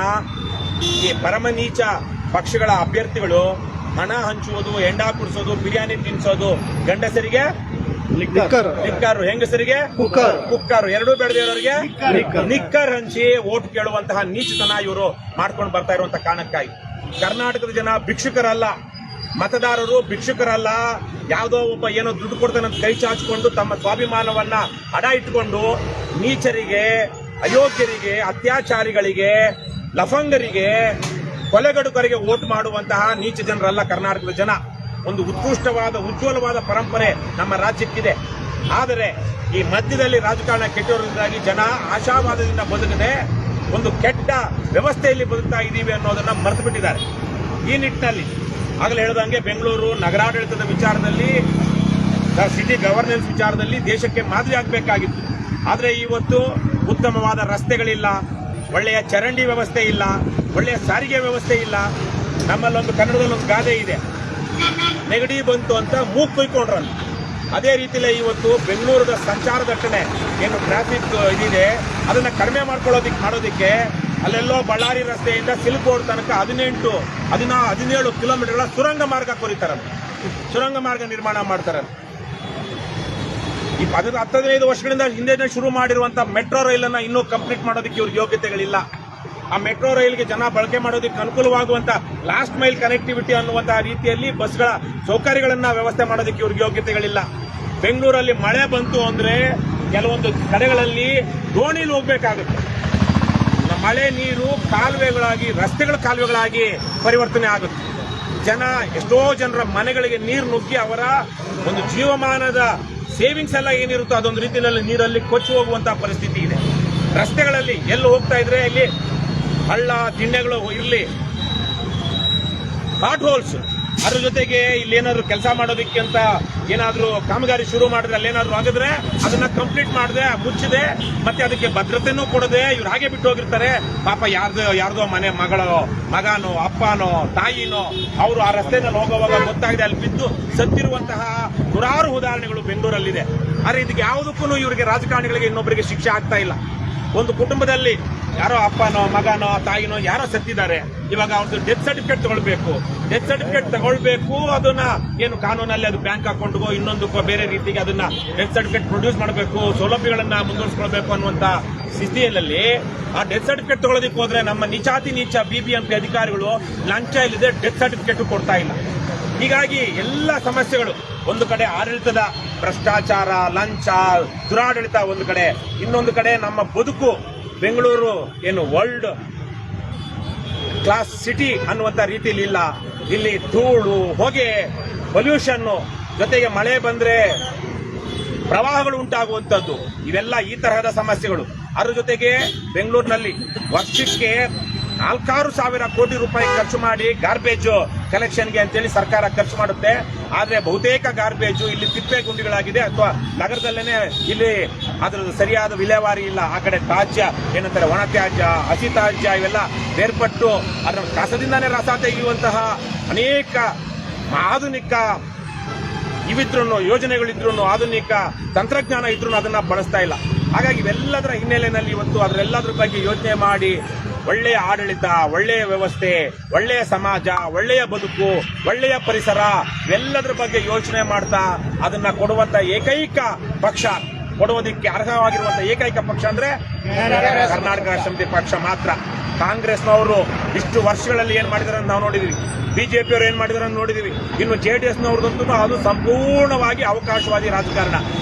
ಈ ಪರಮನೀಚ ಪಕ್ಷಗಳ ಅಭ್ಯರ್ಥಿಗಳು ಹಣ ಹಂಚುವುದು, ಎಂಡ ಕುಡಿಸೋದು, ಬಿರಿಯಾನಿ ತಿನ್ನಿಸೋದು, ಗಂಡಸರಿಗೆ ನಿಕ್ಕರು, ಹೆಂಗಸರಿಗೆ ಕುಕ್ಕರು, ಎರಡೂ ಬೆಳೆದಿರೋರಿಗೆ ನಿಕ್ಕರ್ ಹಂಚಿ ಓಟ್ ಕೇಳುವಂತಹ ನೀಚತನ ಇವರು ಮಾಡ್ಕೊಂಡು ಬರ್ತಾ ಇರುವಂತಹ ಕಾರಣಕ್ಕಾಗಿ ಕರ್ನಾಟಕದ ಜನ ಭಿಕ್ಷುಕರಲ್ಲ, ಮತದಾರರು ಭಿಕ್ಷುಕರಲ್ಲ. ಯಾವುದೋ ಒಬ್ಬ ಏನೋ ದುಡ್ಡು ಕೊಡ್ತಾನಂತ ಕೈ ಚಾಚಿಕೊಂಡು ತಮ್ಮ ಸ್ವಾಭಿಮಾನವನ್ನ ಅಡ ಇಟ್ಟುಕೊಂಡು ನೀಚರಿಗೆ, ಅಯೋಗ್ಯರಿಗೆ, ಅತ್ಯಾಚಾರಿಗಳಿಗೆ, ಲಫಂಗರಿಗೆ, ಕೊಲೆಗಡುಕರಿಗೆ ವೋಟ್ ಮಾಡುವಂತಹ ನೀಚ ಜನರಲ್ಲ ಕರ್ನಾಟಕದ ಜನ. ಒಂದು ಉತ್ಕೃಷ್ಟವಾದ ಉಜ್ವಲವಾದ ಪರಂಪರೆ ನಮ್ಮ ರಾಜ್ಯಕ್ಕಿದೆ. ಆದರೆ ಈ ಮಧ್ಯದಲ್ಲಿ ರಾಜಕಾರಣ ಕೆಟ್ಟಿರೋದ್ರಿಂದಾಗಿ ಜನ ಆಶಾವಾದದಿಂದ ಬದುಕದೆ ಒಂದು ಕೆಟ್ಟ ವ್ಯವಸ್ಥೆಯಲ್ಲಿ ಬದುಕ್ತಾ ಇದ್ದೀವಿ ಅನ್ನೋದನ್ನ ಮರೆತು ಬಿಟ್ಟಿದ್ದಾರೆ. ಈ ನಿಟ್ಟಿನಲ್ಲಿ ಆಗಲೇ ಹೇಳಿದಂಗೆ ಬೆಂಗಳೂರು ನಗರಾಡಳಿತದ ವಿಚಾರದಲ್ಲಿ, ಸಿಟಿ ಗವರ್ನೆನ್ಸ್ ವಿಚಾರದಲ್ಲಿ ದೇಶಕ್ಕೆ ಮಾದರಿ ಆಗಬೇಕಾಗಿತ್ತು. ಆದರೆ ಇವತ್ತು ಉತ್ತಮವಾದ ರಸ್ತೆಗಳಿಲ್ಲ, ಒಳ್ಳೆಯ ಚರಂಡಿ ವ್ಯವಸ್ಥೆ ಇಲ್ಲ, ಒಳ್ಳೆಯ ಸಾರಿಗೆ ವ್ಯವಸ್ಥೆ ಇಲ್ಲ. ನಮ್ಮಲ್ಲೊಂದು ಕನ್ನಡದಲ್ಲೊಂದು ಗಾದೆ ಇದೆ, ನೆಗಡಿ ಬಂತು ಅಂತ ಮೂಗು ಕೊಯ್ಕೊಂಡ್ರಲ್ಲ. ಅದೇ ರೀತಿಯಲ್ಲೇ ಇವತ್ತು ಬೆಂಗಳೂರದ ಸಂಚಾರ ದಟ್ಟಣೆ ಏನು ಟ್ರಾಫಿಕ್ ಇದಿದೆ ಅದನ್ನ ಕಡಿಮೆ ಮಾಡೋದಕ್ಕೆ ಅಲ್ಲೆಲ್ಲೋ ಬಳ್ಳಾರಿ ರಸ್ತೆಯಿಂದ ಸಿಲ್ಕೋಡ್ ತನಕ 17 ಕಿಲೋಮೀಟರ್ಗಳ ಸುರಂಗ ಮಾರ್ಗ ಕೊರಿತಾರಂತೆ, ಸುರಂಗ ಮಾರ್ಗ ನಿರ್ಮಾಣ ಮಾಡ್ತಾರಂತೆ. ಈ 15 ವರ್ಷಗಳಿಂದ ಹಿಂದೆ ಶುರು ಮಾಡಿರುವಂತಹ ಮೆಟ್ರೋ ರೈಲನ್ನ ಇನ್ನೂ ಕಂಪ್ಲೀಟ್ ಮಾಡೋದಕ್ಕೆ ಇವ್ರಿಗೆ ಯೋಗ್ಯತೆಗಳಿಲ್ಲ. ಆ ಮೆಟ್ರೋ ರೈಲ್ಗೆ ಜನ ಬಳಕೆ ಮಾಡೋದಕ್ಕೆ ಅನುಕೂಲವಾಗುವಂತ ಲಾಸ್ಟ್ ಮೈಲ್ ಕನೆಕ್ಟಿವಿಟಿ ಅನ್ನುವಂತಹ ರೀತಿಯಲ್ಲಿ ಬಸ್ಗಳ ಸೌಕರ್ಯಗಳನ್ನ ವ್ಯವಸ್ಥೆ ಮಾಡೋದಕ್ಕೆ ಇವ್ರಿಗೆ ಯೋಗ್ಯತೆಗಳಿಲ್ಲ. ಬೆಂಗಳೂರಲ್ಲಿ ಮಳೆ ಬಂತು ಅಂದ್ರೆ ಕೆಲವೊಂದು ಕಡೆಗಳಲ್ಲಿ ದೋಣಿಲಿ ಹೋಗ್ಬೇಕಾಗುತ್ತೆ. ನಮ್ಮ ಮಳೆ ನೀರು ಕಾಲುವೆಗಳಾಗಿ ರಸ್ತೆಗಳ ಕಾಲುವೆಗಳಾಗಿ ಪರಿವರ್ತನೆ ಆಗುತ್ತೆ. ಎಷ್ಟೋ ಜನರ ಮನೆಗಳಿಗೆ ನೀರು ನುಗ್ಗಿ ಅವರ ಒಂದು ಜೀವಮಾನದ ಸೇವಿಂಗ್ಸ್ ಎಲ್ಲ ಏನಿರುತ್ತೋ ಅದೊಂದು ರೀತಿಯಲ್ಲಿ ನೀರಲ್ಲಿ ಕೊಚ್ಚಿ ಹೋಗುವಂತಹ ಪರಿಸ್ಥಿತಿ ಇದೆ. ರಸ್ತೆಗಳಲ್ಲಿ ಎಲ್ಲಿ ಹೋಗ್ತಾ ಇದ್ರೆ ಇಲ್ಲಿ ಹಳ್ಳ ದಿಣ್ಣೆಗಳು ಇರಲಿ, ಹಾಟ್ ಹೋಲ್ಸ್, ಅದ್ರ ಜೊತೆಗೆ ಇಲ್ಲಿ ಏನಾದ್ರು ಕೆಲಸ ಮಾಡೋದಕ್ಕೆ ಅಂತ ಏನಾದ್ರು ಕಾಮಗಾರಿ ಶುರು ಮಾಡಿದ್ರೆ ಅಲ್ಲೇನಾದ್ರು ಆಗಿದ್ರೆ ಅದನ್ನ ಕಂಪ್ಲೀಟ್ ಮಾಡದೆ ಮುಚ್ಚದೆ ಮತ್ತೆ ಅದಕ್ಕೆ ಭದ್ರತೆನೂ ಕೊಡದೆ ಇವ್ರು ಹಾಗೆ ಬಿಟ್ಟು ಹೋಗಿರ್ತಾರೆ. ಪಾಪ ಯಾರ್ದೋ ಮನೆ ಮಗನೋ ಅಪ್ಪನೋ ತಾಯಿನೋ ಅವರು ಆ ರಸ್ತೆನಲ್ಲಿ ಹೋಗುವಾಗ ಗೊತ್ತಾಗದೆ ಅಲ್ಲಿ ಬಿದ್ದು ಸತ್ತಿರುವಂತಹ ನೂರಾರು ಉದಾಹರಣೆಗಳು ಬೆಂಗಳೂರಲ್ಲಿದೆ. ಆದ್ರೆ ಇದಕ್ಕೆ ಯಾವುದಕ್ಕೂ ಇವರಿಗೆ ರಾಜಕಾರಣಿಗಳಿಗೆ ಇನ್ನೊಬ್ಬರಿಗೆ ಶಿಕ್ಷೆ ಆಗ್ತಾ ಇಲ್ಲ. ಒಂದು ಕುಟುಂಬದಲ್ಲಿ ಯಾರೋ ಅಪ್ಪನೋ ಮಗನೋ ತಾಯಿನೋ ಯಾರೋ ಸತ್ತಿದ್ದಾರೆ, ಇವಾಗ ಅವ್ರದ್ದು ಡೆತ್ ಸರ್ಟಿಫಿಕೇಟ್ ತಗೊಳ್ಬೇಕು. ಅದನ್ನ ಏನು ಕಾನೂನಲ್ಲಿ ಅದು ಬ್ಯಾಂಕ್ ಅಕೌಂಟ್ಗೋ ಇನ್ನೊಂದಕ್ಕೋ ಬೇರೆ ರೀತಿಗೆ ಅದನ್ನ ಡೆತ್ ಸರ್ಟಿಫಿಕೇಟ್ ಪ್ರೊಡ್ಯೂಸ್ ಮಾಡಬೇಕು, ಸೌಲಭ್ಯಗಳನ್ನ ಮುಂದುವರಿಸಿಕೊಳ್ಬೇಕು ಅನ್ನುವಂತ ಸ್ಥಿತಿಯಲ್ಲಿ ಆ ಡೆತ್ ಸರ್ಟಿಫಿಕೇಟ್ ತಗೊಳ್ಳೋದಕ್ಕೆ ಹೋದ್ರೆ ನಮ್ಮ ನೀಚ BBMP ಅಧಿಕಾರಿಗಳು ಲಂಚ ಇಲ್ಲದೆ ಡೆತ್ ಸರ್ಟಿಫಿಕೇಟ್ ಕೊಡ್ತಾ ಇಲ್ಲ. ಹೀಗಾಗಿ ಎಲ್ಲ ಸಮಸ್ಯೆಗಳು, ಒಂದು ಕಡೆ ಆಡಳಿತದ ಭ್ರಷ್ಟಾಚಾರ, ಲಂಚ, ದುರಾಡಳಿತ ಒಂದು ಕಡೆ, ಇನ್ನೊಂದು ಕಡೆ ನಮ್ಮ ಬದುಕು ಬೆಂಗಳೂರು ಏನು ವರ್ಲ್ಡ್ ಕ್ಲಾಸ್ ಸಿಟಿ ಅನ್ನುವಂತ ರೀತಿಯಲ್ಲಿ ಇಲ್ಲ. ಇಲ್ಲಿ ಧೂಳು, ಹೊಗೆ, ಪೊಲ್ಯೂಷನ್, ಜೊತೆಗೆ ಮಳೆ ಬಂದ್ರೆ ಪ್ರವಾಹಗಳು ಉಂಟಾಗುವಂತದ್ದು, ಇವೆಲ್ಲ ಈ ತರಹದ ಸಮಸ್ಯೆಗಳು. ಅದ್ರ ಜೊತೆಗೆ ಬೆಂಗಳೂರಿನಲ್ಲಿ ವರ್ಷಕ್ಕೆ 4,000 ಕೋಟಿ ರೂಪಾಯಿ ಖರ್ಚು ಮಾಡಿ ಗಾರ್ಬೇಜ್ ಕಲೆಕ್ಷನ್ಗೆ ಅಂತೇಳಿ ಸರ್ಕಾರ ಖರ್ಚು ಮಾಡುತ್ತೆ. ಆದ್ರೆ ಬಹುತೇಕ ಗಾರ್ಬೇಜು ಇಲ್ಲಿ ತಿಪ್ಪೆ ಗುಂಡಿಗಳಾಗಿದೆ ಅಥವಾ ನಗರದಲ್ಲೇನೆ ಇಲ್ಲಿ ಅದ್ರ ಸರಿಯಾದ ವಿಲೇವಾರಿ ಇಲ್ಲ. ಆ ಕಡೆ ತ್ಯಾಜ್ಯ ಏನಂತಾರೆ ಒಣ ತ್ಯಾಜ್ಯ, ಹಸಿ ತ್ಯಾಜ್ಯ ಇವೆಲ್ಲ ಬೇರ್ಪಟ್ಟು ಅದರ ಕಸದಿಂದಾನೇ ರಸ ತೆಗೆಯುವಂತಹ ಅನೇಕ ಆಧುನಿಕ ಇವಿದ್ರು ಯೋಜನೆಗಳಿದ್ರು, ಆಧುನಿಕ ತಂತ್ರಜ್ಞಾನ ಇದ್ರು ಅದನ್ನ ಬಳಸ್ತಾ ಇಲ್ಲ. ಹಾಗಾಗಿ ಇವೆಲ್ಲದರ ಹಿನ್ನೆಲೆಯಲ್ಲಿ ಇವತ್ತು ಅದರೆಲ್ಲದ್ರ ಬಗ್ಗೆ ಯೋಚನೆ ಮಾಡಿ ಒಳ್ಳೆಯ ಆಡಳಿತ, ಒಳ್ಳೆಯ ವ್ಯವಸ್ಥೆ, ಒಳ್ಳೆಯ ಸಮಾಜ, ಒಳ್ಳೆಯ ಬದುಕು, ಒಳ್ಳೆಯ ಪರಿಸರ ಇವೆಲ್ಲದರ ಬಗ್ಗೆ ಯೋಚನೆ ಮಾಡ್ತಾ ಅದನ್ನ ಕೊಡುವಂತ ಏಕೈಕ ಪಕ್ಷ, ಕೊಡುವುದಕ್ಕೆ ಅರ್ಹವಾಗಿರುವಂತಹ ಏಕೈಕ ಪಕ್ಷ ಅಂದ್ರೆ ಕರ್ನಾಟಕ ರಾಷ್ಟ್ರ ಸಮಿತಿ ಪಕ್ಷ ಮಾತ್ರ. ಕಾಂಗ್ರೆಸ್ನವರು ಇಷ್ಟು ವರ್ಷಗಳಲ್ಲಿ ಏನ್ ಮಾಡಿದಾರೆ ನಾವು ನೋಡಿದ್ವಿ, BJP ಅವರು ಏನ್ ಮಾಡಿದಾರೆ ನೋಡಿದೀವಿ. ಇನ್ನು JDS ನವ್ರದಂತೂ ಅದು ಸಂಪೂರ್ಣವಾಗಿ ಅವಕಾಶವಾದಿ ರಾಜಕಾರಣ.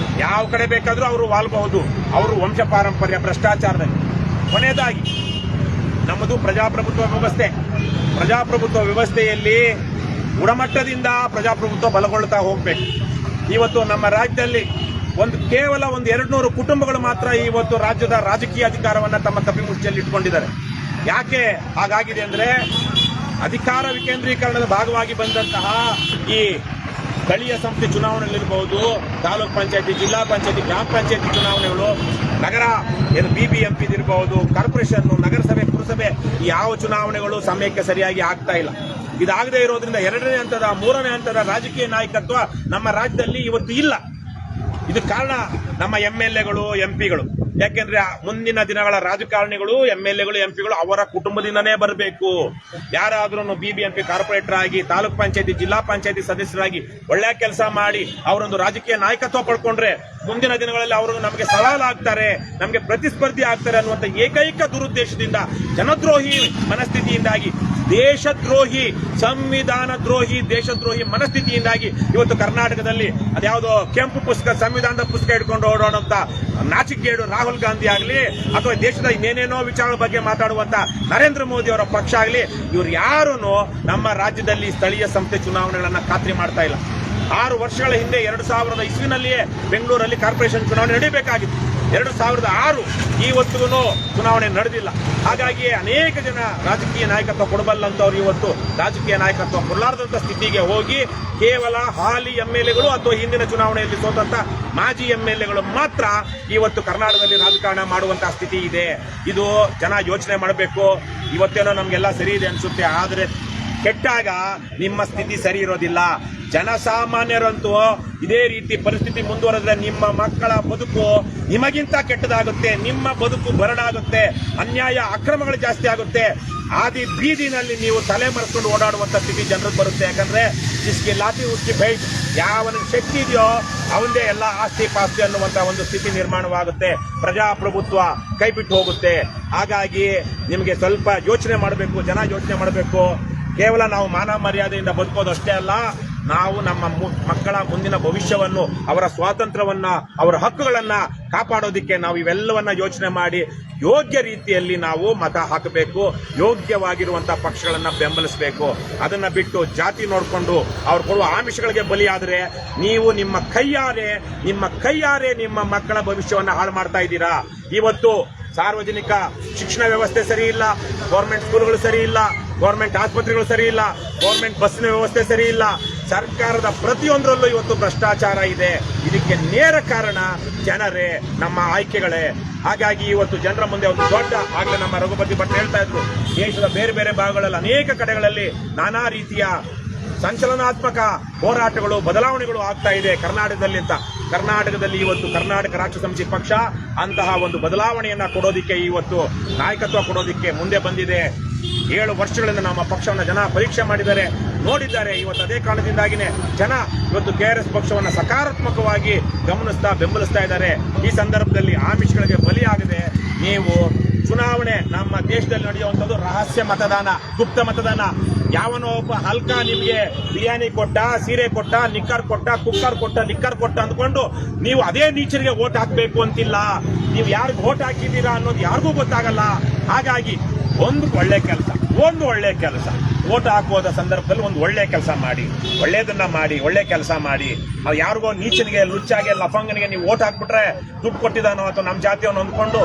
ಯಾವ ಕಡೆ ಬೇಕಾದ್ರೂ ಅವರು ವಾಲ್ಬಹುದು, ಅವರು ವಂಶ ಪಾರಂಪರ್ಯ ಭ್ರಷ್ಟಾಚಾರದಲ್ಲಿ. ಕೊನೆಯದಾಗಿ ನಮ್ಮದು ಪ್ರಜಾಪ್ರಭುತ್ವ ವ್ಯವಸ್ಥೆಯಲ್ಲಿ ಗುಣಮಟ್ಟದಿಂದ ಪ್ರಜಾಪ್ರಭುತ್ವ ಬಲಗೊಳ್ಳುತ್ತಾ ಹೋಗ್ಬೇಕು. ಇವತ್ತು ನಮ್ಮ ರಾಜ್ಯದಲ್ಲಿ ಕೇವಲ 200 ಕುಟುಂಬಗಳು ಮಾತ್ರ ಇವತ್ತು ರಾಜ್ಯದ ರಾಜಕೀಯ ಅಧಿಕಾರವನ್ನ ತಮ್ಮ ಕಪಿಮುಷ್ಟಿಯಲ್ಲಿ ಇಟ್ಕೊಂಡಿದ್ದಾರೆ. ಯಾಕೆ ಹಾಗಾಗಿದೆ ಅಂದ್ರೆ ಅಧಿಕಾರ ವಿಕೇಂದ್ರೀಕರಣದ ಭಾಗವಾಗಿ ಬಂದಂತಹ ಈ ಸ್ಥಳೀಯ ಸಂಸ್ಥೆ ಚುನಾವಣೆಗಳಿರಬಹುದು, ತಾಲೂಕ್ ಪಂಚಾಯತಿ, ಜಿಲ್ಲಾ ಪಂಚಾಯತಿ, ಗ್ರಾಮ ಪಂಚಾಯತಿ ಚುನಾವಣೆಗಳು, ನಗರ ಏನು BBMP ಇರಬಹುದು, ಕಾರ್ಪೊರೇಷನ್, ನಗರಸಭೆ, ಪುರಸಭೆ ಯಾವ ಚುನಾವಣೆಗಳು ಸಮಯಕ್ಕೆ ಸರಿಯಾಗಿ ಆಗ್ತಾ ಇಲ್ಲ. ಇದಾಗದೇ ಇರೋದ್ರಿಂದ 2ನೇ ಹಂತದ 3ನೇ ಹಂತದ ರಾಜಕೀಯ ನಾಯಕತ್ವ ನಮ್ಮ ರಾಜ್ಯದಲ್ಲಿ ಇವತ್ತು ಇಲ್ಲ. ಇದು ಕಾರಣ ನಮ್ಮ MLAಗಳು, MPಗಳು. ಯಾಕೆಂದ್ರೆ ಮುಂದಿನ ದಿನಗಳ ರಾಜಕಾರಣಿಗಳು, MLAಗಳು, MPಗಳು ಅವರ ಕುಟುಂಬದಿಂದನೇ ಬರಬೇಕು. ಯಾರಾದ್ರೂ BBMP ಕಾರ್ಪೊರೇಟರ್ ಆಗಿ, ತಾಲೂಕ್ ಪಂಚಾಯತಿ, ಜಿಲ್ಲಾ ಪಂಚಾಯತಿ ಸದಸ್ಯರಾಗಿ ಒಳ್ಳೆ ಕೆಲಸ ಮಾಡಿ ಅವರೊಂದು ರಾಜಕೀಯ ನಾಯಕತ್ವ ಪಡ್ಕೊಂಡ್ರೆ ಮುಂದಿನ ದಿನಗಳಲ್ಲಿ ಅವರು ನಮಗೆ ಸವಾಲಾಗ್ತಾರೆ, ನಮಗೆ ಪ್ರತಿಸ್ಪರ್ಧಿ ಆಗ್ತಾರೆ ಅನ್ನುವಂಥ ಏಕೈಕ ದುರುದ್ದೇಶದಿಂದ, ಜನದ್ರೋಹಿ ಮನಸ್ಥಿತಿಯಿಂದಾಗಿ, ದೇಶದ್ರೋಹಿ, ಸಂವಿಧಾನ ದ್ರೋಹಿ, ದೇಶದ್ರೋಹಿ ಮನಸ್ಥಿತಿಯಿಂದಾಗಿ ಇವತ್ತು ಕರ್ನಾಟಕದಲ್ಲಿ ಅದ್ಯಾವುದೋ ಕೆಂಪು ಪುಸ್ತಕ, ಸಂವಿಧಾನದ ಪುಸ್ತಕ ಹಿಡ್ಕೊಂಡು ಓಡೋಣಂತ ನಾಚಿಕೇಡು ರಾಹುಲ್ ಗಾಂಧಿ ಆಗಲಿ ಅಥವಾ ದೇಶದ ಇನ್ನೇನೇನೋ ವಿಚಾರಗಳ ಬಗ್ಗೆ ಮಾತಾಡುವಂತ ನರೇಂದ್ರ ಮೋದಿ ಅವರ ಪಕ್ಷ ಆಗಲಿ, ಇವ್ರು ಯಾರೂ ನಮ್ಮ ರಾಜ್ಯದಲ್ಲಿ ಸ್ಥಳೀಯ ಸಂಸ್ಥೆ ಚುನಾವಣೆಗಳನ್ನ ಖಾತ್ರಿ ಮಾಡ್ತಾ ಇಲ್ಲ. 6 ವರ್ಷಗಳ ಹಿಂದೆ 2000 ಇಸ್ವಿನಲ್ಲಿಯೇ ಬೆಂಗಳೂರಲ್ಲಿ ಕಾರ್ಪೊರೇಷನ್ ಚುನಾವಣೆ ನಡೀಬೇಕಾಗಿತ್ತು. 2006 ಇವತ್ತಿಗೂ ಚುನಾವಣೆ ನಡೆದಿಲ್ಲ. ಹಾಗಾಗಿ ಅನೇಕ ಜನ ರಾಜಕೀಯ ನಾಯಕತ್ವ ಕೊಡಬಲ್ಲಂತವ್ರು ಇವತ್ತು ರಾಜಕೀಯ ನಾಯಕತ್ವ ಕೊಡಲಾರದಂತ ಸ್ಥಿತಿಗೆ ಹೋಗಿ ಕೇವಲ ಹಾಲಿ MLAಗಳು ಅಥವಾ ಹಿಂದಿನ ಚುನಾವಣೆಯಲ್ಲಿ ಸೋತಂತ ಮಾಜಿ MLAಗಳು ಮಾತ್ರ ಇವತ್ತು ಕರ್ನಾಟಕದಲ್ಲಿ ರಾಜಕಾರಣ ಮಾಡುವಂತಹ ಸ್ಥಿತಿ ಇದೆ. ಇದು ಜನ ಯೋಚನೆ ಮಾಡಬೇಕು. ಇವತ್ತೇನೋ ನಮ್ಗೆಲ್ಲ ಸರಿ ಇದೆ ಅನ್ಸುತ್ತೆ, ಆದರೆ ಕೆಟ್ಟಾಗ ನಿಮ್ಮ ಸ್ಥಿತಿ ಸರಿ ಇರೋದಿಲ್ಲ. ಜನಸಾಮಾನ್ಯರಂತೂ ಇದೇ ರೀತಿ ಪರಿಸ್ಥಿತಿ ಮುಂದುವರೆದ್ರೆ ನಿಮ್ಮ ಮಕ್ಕಳ ಬದುಕು ನಿಮಗಿಂತ ಕೆಟ್ಟದಾಗುತ್ತೆ, ನಿಮ್ಮ ಬದುಕು ಬರಡಾಗುತ್ತೆ, ಅನ್ಯಾಯ ಅಕ್ರಮಗಳು ಜಾಸ್ತಿ ಆಗುತ್ತೆ. ಆದಿ ಬೀದಿನಲ್ಲಿ ನೀವು ತಲೆ ಮರೆಸ್ಕೊಂಡು ಓಡಾಡುವಂತ ಸ್ಥಿತಿ ಜನರಿಗೆ ಬರುತ್ತೆ. ಯಾಕಂದ್ರೆ ಜಿಸ್ಗೆ ಲಾಠಿ ಉಚ್ಚಿ ಬೈಟ್, ಯಾವನ ಶಕ್ತಿ ಇದೆಯೋ ಅವಂದೇ ಎಲ್ಲ ಆಸ್ತಿ ಪಾಸ್ತಿ ಅನ್ನುವಂತ ಒಂದು ಸ್ಥಿತಿ ನಿರ್ಮಾಣವಾಗುತ್ತೆ. ಪ್ರಜಾಪ್ರಭುತ್ವ ಕೈಬಿಟ್ಟು ಹೋಗುತ್ತೆ. ಹಾಗಾಗಿ ನಿಮಗೆ ಸ್ವಲ್ಪ ಯೋಚನೆ ಮಾಡಬೇಕು, ಜನ ಯೋಚನೆ ಮಾಡಬೇಕು. ಕೇವಲ ನಾವು ಮಾನ ಮರ್ಯಾದೆಯಿಂದ ಬದುಕೋದು ಅಷ್ಟೇ ಅಲ್ಲ, ನಾವು ನಮ್ಮ ಮಕ್ಕಳ ಮುಂದಿನ ಭವಿಷ್ಯವನ್ನು, ಅವರ ಸ್ವಾತಂತ್ರ್ಯವನ್ನ, ಅವರ ಹಕ್ಕುಗಳನ್ನ ಕಾಪಾಡೋದಿಕ್ಕೆ ನಾವು ಇವೆಲ್ಲವನ್ನ ಯೋಚನೆ ಮಾಡಿ ಯೋಗ್ಯ ರೀತಿಯಲ್ಲಿ ನಾವು ಮತ ಹಾಕಬೇಕು, ಯೋಗ್ಯವಾಗಿರುವಂತಹ ಪಕ್ಷಗಳನ್ನ ಬೆಂಬಲಿಸಬೇಕು. ಅದನ್ನ ಬಿಟ್ಟು ಜಾತಿ ನೋಡಿಕೊಂಡು ಅವ್ರು ಕೊಡುವ ಆಮಿಷಗಳಿಗೆ ಬಲಿಯಾದರೆ ನೀವು ನಿಮ್ಮ ಕೈಯಾರೆ ನಿಮ್ಮ ಮಕ್ಕಳ ಭವಿಷ್ಯವನ್ನ ಹಾಳು ಮಾಡ್ತಾ ಇದ್ದೀರಾ. ಇವತ್ತು ಸಾರ್ವಜನಿಕ ಶಿಕ್ಷಣ ವ್ಯವಸ್ಥೆ ಸರಿ ಇಲ್ಲ, ಗೌರ್ಮೆಂಟ್ ಸ್ಕೂಲ್ಗಳು ಸರಿ ಇಲ್ಲ, ಗೌರ್ಮೆಂಟ್ ಆಸ್ಪತ್ರೆಗಳು ಸರಿ ಇಲ್ಲ, ಗೌರ್ಮೆಂಟ್ ಬಸ್ಸಿನ ವ್ಯವಸ್ಥೆ ಸರಿ ಇಲ್ಲ. ಸರ್ಕಾರದ ಪ್ರತಿಯೊಂದರಲ್ಲೂ ಇವತ್ತು ಭ್ರಷ್ಟಾಚಾರ ಇದೆ. ಇದಕ್ಕೆ ನೇರ ಕಾರಣ ಜನರೇ, ನಮ್ಮ ಆಯ್ಕೆಗಳೇ. ಹಾಗಾಗಿ ಇವತ್ತು ಜನರ ಮುಂದೆ ಒಂದು ದೊಡ್ಡ, ಆಗ್ಲೇ ನಮ್ಮ ರಘುಪತಿ ಭಟ್ ಹೇಳ್ತಾ ಇದ್ರು, ದೇಶದ ಬೇರೆ ಬೇರೆ ಭಾಗಗಳಲ್ಲಿ ಅನೇಕ ಕಡೆಗಳಲ್ಲಿ ನಾನಾ ರೀತಿಯ ಸಂಚಲನಾತ್ಮಕ ಹೋರಾಟಗಳು, ಬದಲಾವಣೆಗಳು ಆಗ್ತಾ ಇದೆ ಕರ್ನಾಟಕದಲ್ಲಿ ಅಂತ. ಕರ್ನಾಟಕದಲ್ಲಿ ಇವತ್ತು ಕರ್ನಾಟಕ ರಾಷ್ಟ್ರ ಸಮಿತಿ ಪಕ್ಷ ಅಂತಹ ಒಂದು ಬದಲಾವಣೆಯನ್ನ ಕೊಡೋದಿಕ್ಕೆ, ಇವತ್ತು ನಾಯಕತ್ವ ಕೊಡೋದಿಕ್ಕೆ ಮುಂದೆ ಬಂದಿದೆ. 7 ವರ್ಷಗಳಿಂದ ನಮ್ಮ ಪಕ್ಷವನ್ನು ಜನ ಪರೀಕ್ಷೆ ಮಾಡಿದ್ದಾರೆ, ನೋಡಿದ್ದಾರೆ. ಇವತ್ತು ಅದೇ ಕಾರಣದಿಂದಾಗಿನೇ ಜನ ಇವತ್ತು KRS ಪಕ್ಷವನ್ನು ಸಕಾರಾತ್ಮಕವಾಗಿ ಗಮನಿಸ್ತಾ ಬೆಂಬಲಿಸ್ತಾ ಇದ್ದಾರೆ. ಈ ಸಂದರ್ಭದಲ್ಲಿ ಆಮಿಷಗಳಿಗೆ ಬಲಿಯಾಗದೆ ನೀವು ಚುನಾವಣೆ, ನಮ್ಮ ದೇಶದಲ್ಲಿ ನಡೆಯುವಂಥದ್ದು ರಹಸ್ಯ ಮತದಾನ, ಗುಪ್ತ ಮತದಾನ. ಯಾವನೋ ಒಬ್ಬ ಹಲ್ಕ ನಿಮ್ಗೆ ಬಿರಿಯಾನಿ ಕೊಟ್ಟ, ಸೀರೆ ಕೊಟ್ಟ, ನಿಕ್ಕರ್ ಕೊಟ್ಟ, ಕುಕ್ಕರ್ ಕೊಟ್ಟ, ನಿಕ್ಕರ್ ಕೊಟ್ಟ ಅಂದ್ಕೊಂಡು ನೀವು ಅದೇ ನೀಚರಿಗೆ ವೋಟ್ ಹಾಕಬೇಕು ಅಂತಿಲ್ಲ. ನೀವು ಯಾರಿಗೆ ವೋಟ್ ಹಾಕಿದ್ದೀರಾ ಅನ್ನೋದು ಯಾರಿಗೂ ಗೊತ್ತಾಗಲ್ಲ. ಹಾಗಾಗಿ ಒಂದು ಒಳ್ಳೆ ಕೆಲಸ ವೋಟ್ ಹಾಕುವ ಸಂದರ್ಭದಲ್ಲಿ ಒಂದು ಒಳ್ಳೆ ಕೆಲಸ ಮಾಡಿ, ಒಳ್ಳೇದನ್ನ ಮಾಡಿ, ಒಳ್ಳೆ ಕೆಲಸ ಮಾಡಿ. ಯಾರಿಗೋ ನೀಚನಿಗೆ, ಲುಚ್ಚಾಗೆ, ಲಫಂಗನಿಗೆ ನೀವು ವೋಟ್ ಹಾಕ್ಬಿಟ್ರೆ ದುಡ್ಡು ಕೊಟ್ಟಿದ್ದಾನೋ ಅಥವಾ ನಮ್ಮ ಜಾತಿಯನ್ನು ಅಂದ್ಕೊಂಡು